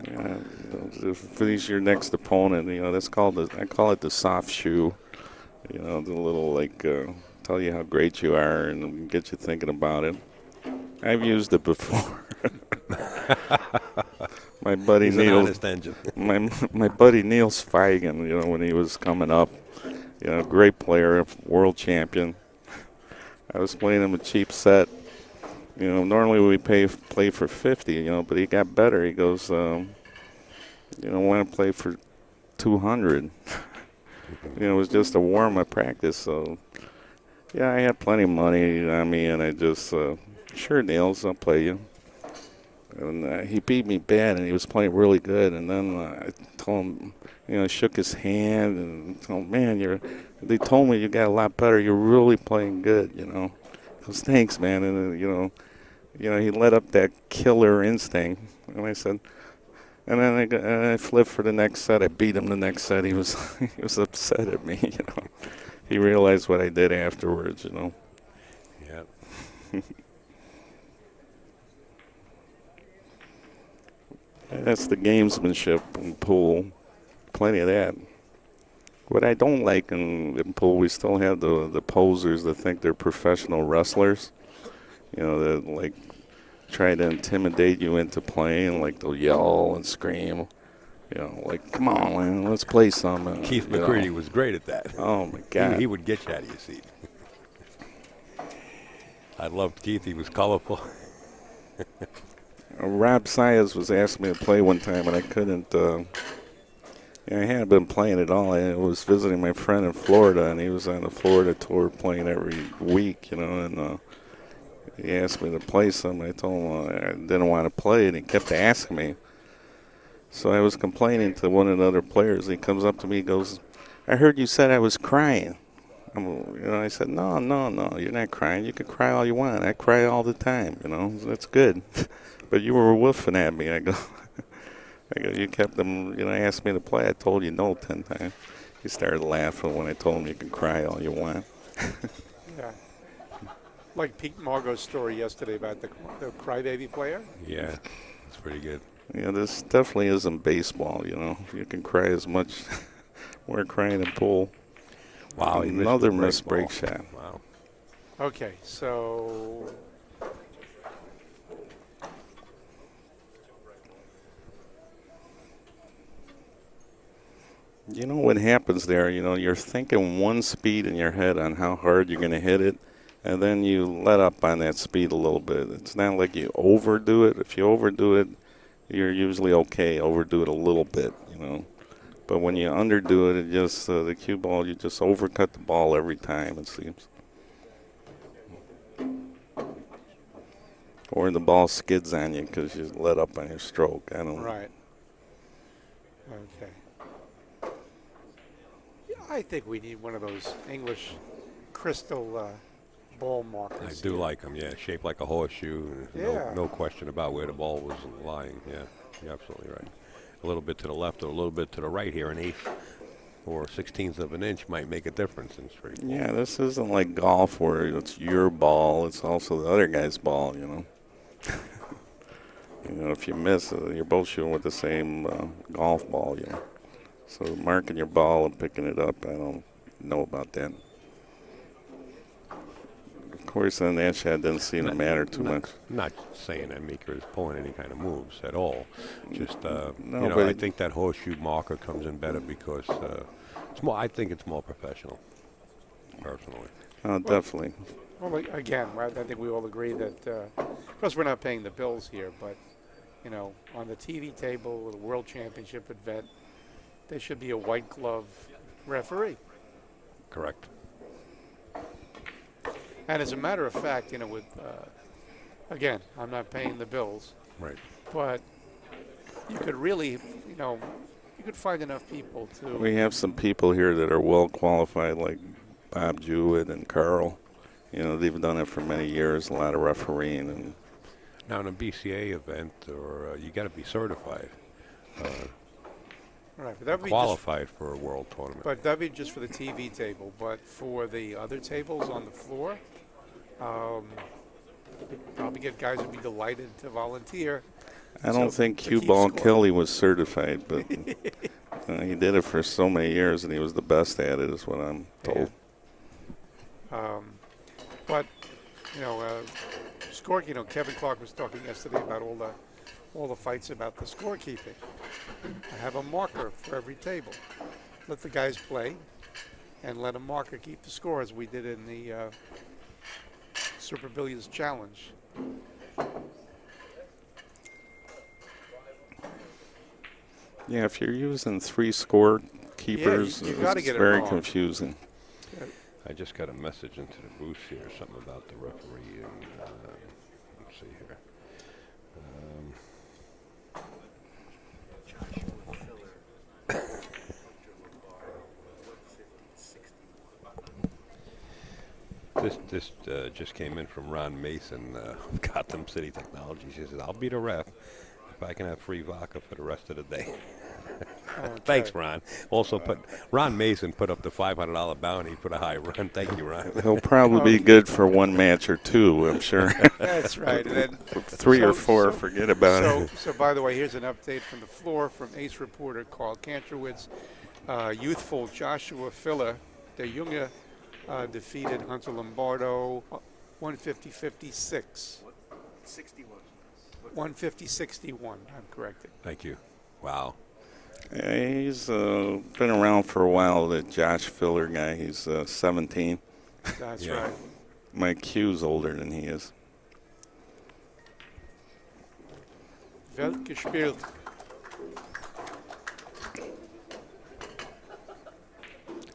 Yeah, if he's your next opponent, you know, that's called I call it the soft shoe. You know, the little, like, tell you how great you are and get you thinking about it. I've used it before. My buddy Neil, my buddy Neil Feigen, you know, when he was coming up, you know, great player, world champion. I was playing him a cheap set. You know, normally we play for 50, you know, but he got better. He goes, you know, want to play for 200. You know, it was just a warm-up practice. So, yeah, I had plenty of money on me, and I just, sure, Niels, I'll play you. And he beat me bad, and he was playing really good. And then I told him, you know, I shook his hand and told him, man, they told me you got a lot better. You're really playing good, you know. He goes, thanks, man. And, you know, he let up that killer instinct. And I said, and then I flipped for the next set. I beat him the next set. He was upset at me, you know. He realized what I did afterwards, you know. Yeah. That's the gamesmanship in pool. Plenty of that. What I don't like in pool, we still have the posers that think they're professional wrestlers. You know, that like try to intimidate you into playing. Like they'll yell and scream. You know, like, come on, man, let's play some. Keith McCready was great at that. Oh, my God. He would get you out of your seat. I loved Keith. He was colorful. Rob Saez was asking me to play one time, and I couldn't. I hadn't been playing at all. I was visiting my friend in Florida, and he was on the Florida tour playing every week, and he asked me to play some. I told him I didn't want to play, and he kept asking me. So I was complaining to one of the other players. He comes up to me and goes, "I heard you said I was crying." I said, no, you're not crying. You can cry all you want. I cry all the time, That's good. But you were woofing at me. I go, you kept them, asked me to play. I told you no 10 times. He started laughing when I told him you can cry all you want. Yeah. Like Pete Margot's story yesterday about the crybaby player. Yeah, it's pretty good. Yeah, this definitely isn't baseball, You can cry as much. We're crying in pool. Wow, Another missed break shot. Wow. Okay, so You know what happens there, you're thinking one speed in your head on how hard you're going to hit it, and then you let up on that speed a little bit. It's not like you overdo it. If you overdo it, you're usually okay. Overdo it a little bit, But when you underdo it, the cue ball, you just overcut the ball every time, it seems. Or the ball skids on you because you let up on your stroke. I don't know. right. Okay. Yeah, I think we need one of those English crystal ball markers. I do like them, yeah. Shaped like a horseshoe. Yeah. No question about where the ball was lying. Yeah, you're absolutely right. A little bit to the left or a little bit to the right here, an eighth or 16th of an inch might make a difference in straight ball. Yeah, this isn't like golf where it's your ball. It's also the other guy's ball, If you miss, you're both shooting with the same golf ball, So marking your ball and picking it up, I don't know about that. Of course, on that shot didn't seem to matter too much. Not saying that Mika is pulling any kind of moves at all. Just, No, I think that horseshoe marker comes in better because it's more. I think it's more professional, personally. Definitely. Well, again, I think we all agree that, of course, we're not paying the bills here, but, on the TV table with a World Championship event, there should be a white glove referee. Correct. And as a matter of fact, again, I'm not paying the bills, Right. but you could really, you could find enough people to. We have some people here that are well qualified, like Bob Jewett and Carl. They've done it for many years, a lot of refereeing. And Now, in a BCA event, or you got to be certified, Right, but that'd be qualified for a world tournament. But that'd be just for the TV table. But for the other tables on the floor, you'd probably get guys who'd be delighted to volunteer. I don't think Cue Ball Kelly was certified, but he did it for so many years, and he was the best at it, is what I'm told. Yeah. But score. Kevin Clark was talking yesterday about all the fights about the scorekeeping. I have a marker for every table. Let the guys play, and let a marker keep the score, as we did in the Super Billiards Challenge. Yeah, if you're using 3 score keepers, you gotta it's get it very wrong. confusing. I just got a message into the booth here, something about the referee. And, let's see here. This just came in from Ron Mason, Gotham City Technologies. He says, "I'll be the ref if I can have free vodka for the rest of the day." Okay. Thanks, Ron. Also, Ron Mason put up the $500 bounty for the high run. Thank you, Ron. He'll probably be good for 1 match or 2, I'm sure. That's right. And then 3 or 4, forget about it. So, by the way, here's an update from the floor from ace reporter Carl Kantrowitz. Youthful Joshua Filler, der Junge, defeated Hunter Lombardo 150-56. 150-61. I'm corrected. Thank you. Wow. Yeah, he's been around for a while, the Josh Filler guy. He's 17. That's Yeah. right. My Q's older than he is. wird gespielt.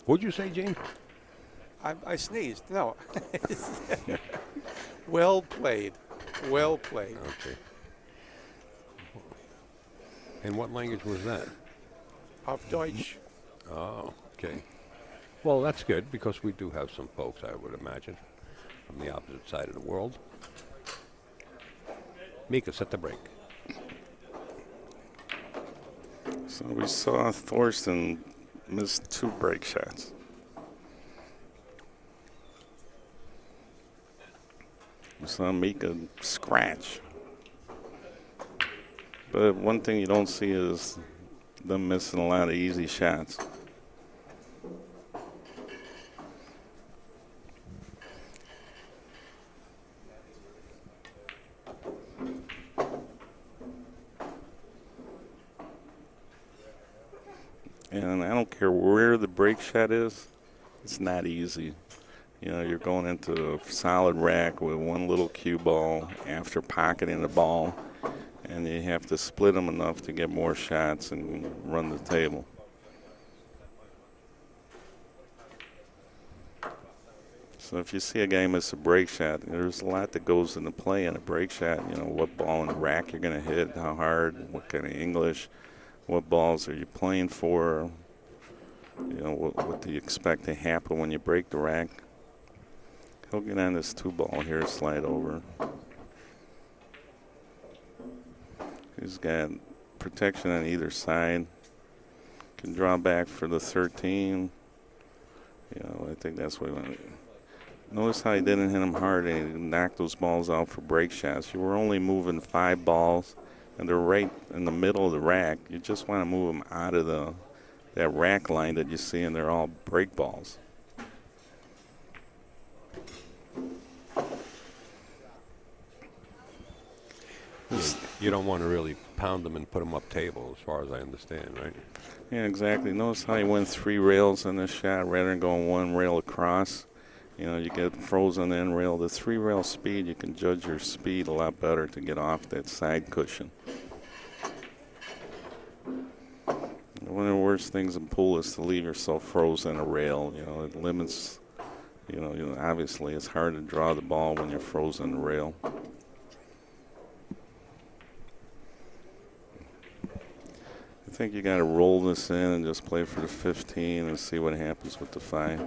What'd you say, Gene? I sneezed. No. Well played. Well played. Okay. And what language was that? Auf Deutsch. Oh, okay. Well, that's good because we do have some folks, I would imagine, from the opposite side of the world. Mika, set the break. So we saw Thorston miss 2 break shots. We saw Mika scratch. But one thing you don't see is them missing a lot of easy shots. And I don't care where the break shot is, it's not easy. You know, you're going into a solid rack with one little cue ball after pocketing the ball, and you have to split them enough to get more shots and run the table. So if you see a guy miss a break shot, there's a lot that goes into play in a break shot. You know, what ball in the rack you're going to hit, how hard, what kind of English, what balls are you playing for, you know, what do you expect to happen when you break the rack. He'll get on this 2-ball here, slide over. He's got protection on either side. Can draw back for the 13. You know, I think that's what he wanted. Notice how he didn't hit him hard and he knocked those balls out for break shots. You were only moving 5 balls, and they're right in the middle of the rack. You just want to move them out of that rack line that you see, and they're all break balls. You don't want to really pound them and put them up table, as far as I understand, right? Yeah, exactly. Notice how he went 3 rails in this shot rather than going 1 rail across. You know, you get frozen end rail. The 3-rail speed, you can judge your speed a lot better to get off that side cushion. One of the worst things in pool is to leave yourself frozen in a rail. You know, it limits, you know, obviously it's hard to draw the ball when you're frozen in a rail. I think you got to roll this in and just play for the 15 and see what happens with the 5.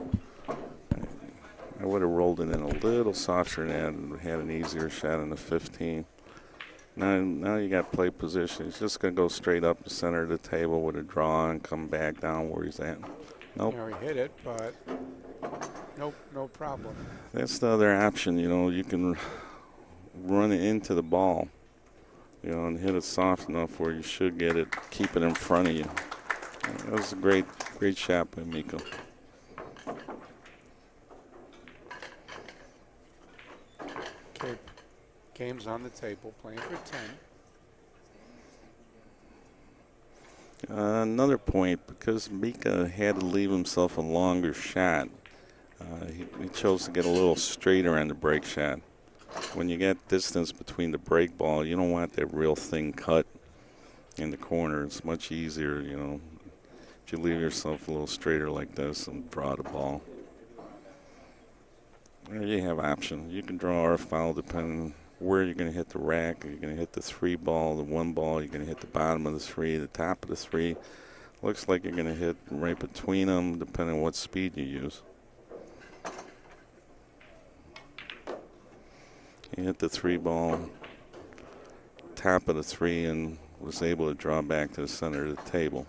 I would have rolled it in a little softer than that and had an easier shot in the 15. Now you got play position. He's just going to go straight up the center of the table with a draw and come back down where he's at. Nope. You know, he hit it, but nope, no problem. That's the other option. You know, you can run it into the ball, you know, and hit it soft enough where you should get it, keep it in front of you. That was a great shot by Mika. Okay, game's on the table, playing for 10. Another point, because Mika had to leave himself a longer shot, he chose to get a little straighter on the break shot. When you get distance between the break ball, you don't want that real thin cut in the corner. It's much easier, you know, if you leave yourself a little straighter like this and draw the ball. There you have option. You can draw or foul depending where you're going to hit the rack. Are you going to hit the 3-ball, the 1-ball? You're going to hit the bottom of the 3, the top of the 3. Looks like you're going to hit right between them depending on what speed you use. He hit the 3-ball, top of the 3, and was able to draw back to the center of the table.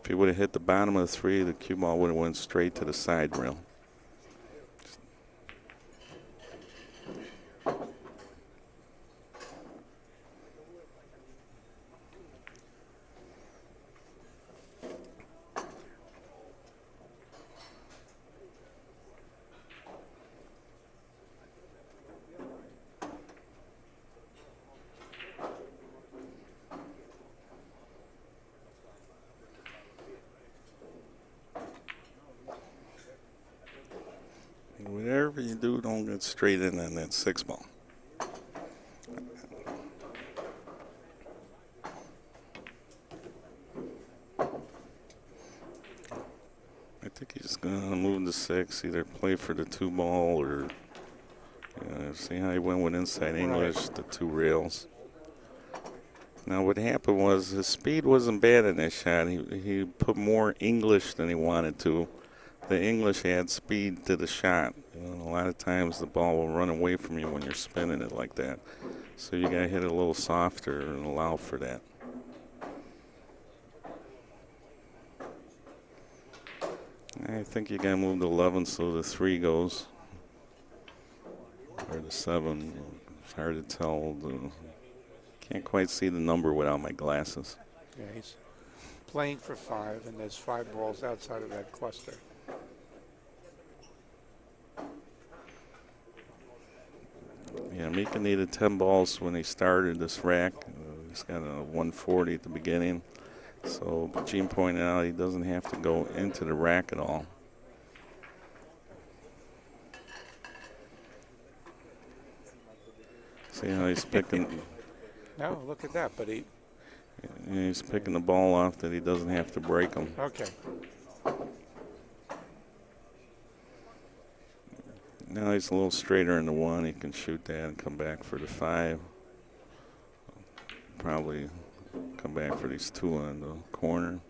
If he would have hit the bottom of the 3, the cue ball would have went straight to the side rail. Whatever you do, don't get straight in on that 6-ball. think he's going to move to 6, either play for the 2 ball or see how he went with inside English, the 2 rails. Now what happened was his speed wasn't bad in that shot. He put more English than he wanted to. The English adds speed to the shot. A lot of times the ball will run away from you when you're spinning it like that. So you got to hit it a little softer and allow for that. I think you got to move to 11 so the 3 goes. Or the 7. It's hard to tell. Can't quite see the number without my glasses. Yeah, he's playing for 5, and there's 5 balls outside of that cluster. Yeah, Mika needed 10 balls when he started this rack. He's got a 140 at the beginning. So Gene pointed out he doesn't have to go into the rack at all. See how he's picking. No, look at that, but He's picking the ball off that he doesn't have to break them. okay. Now he's a little straighter in the 1. He can shoot that and come back for the 5. Probably come back for these 2 on the corner.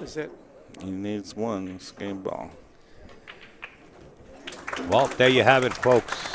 Is it? He needs 1. It's game ball. Well, there you have it, folks.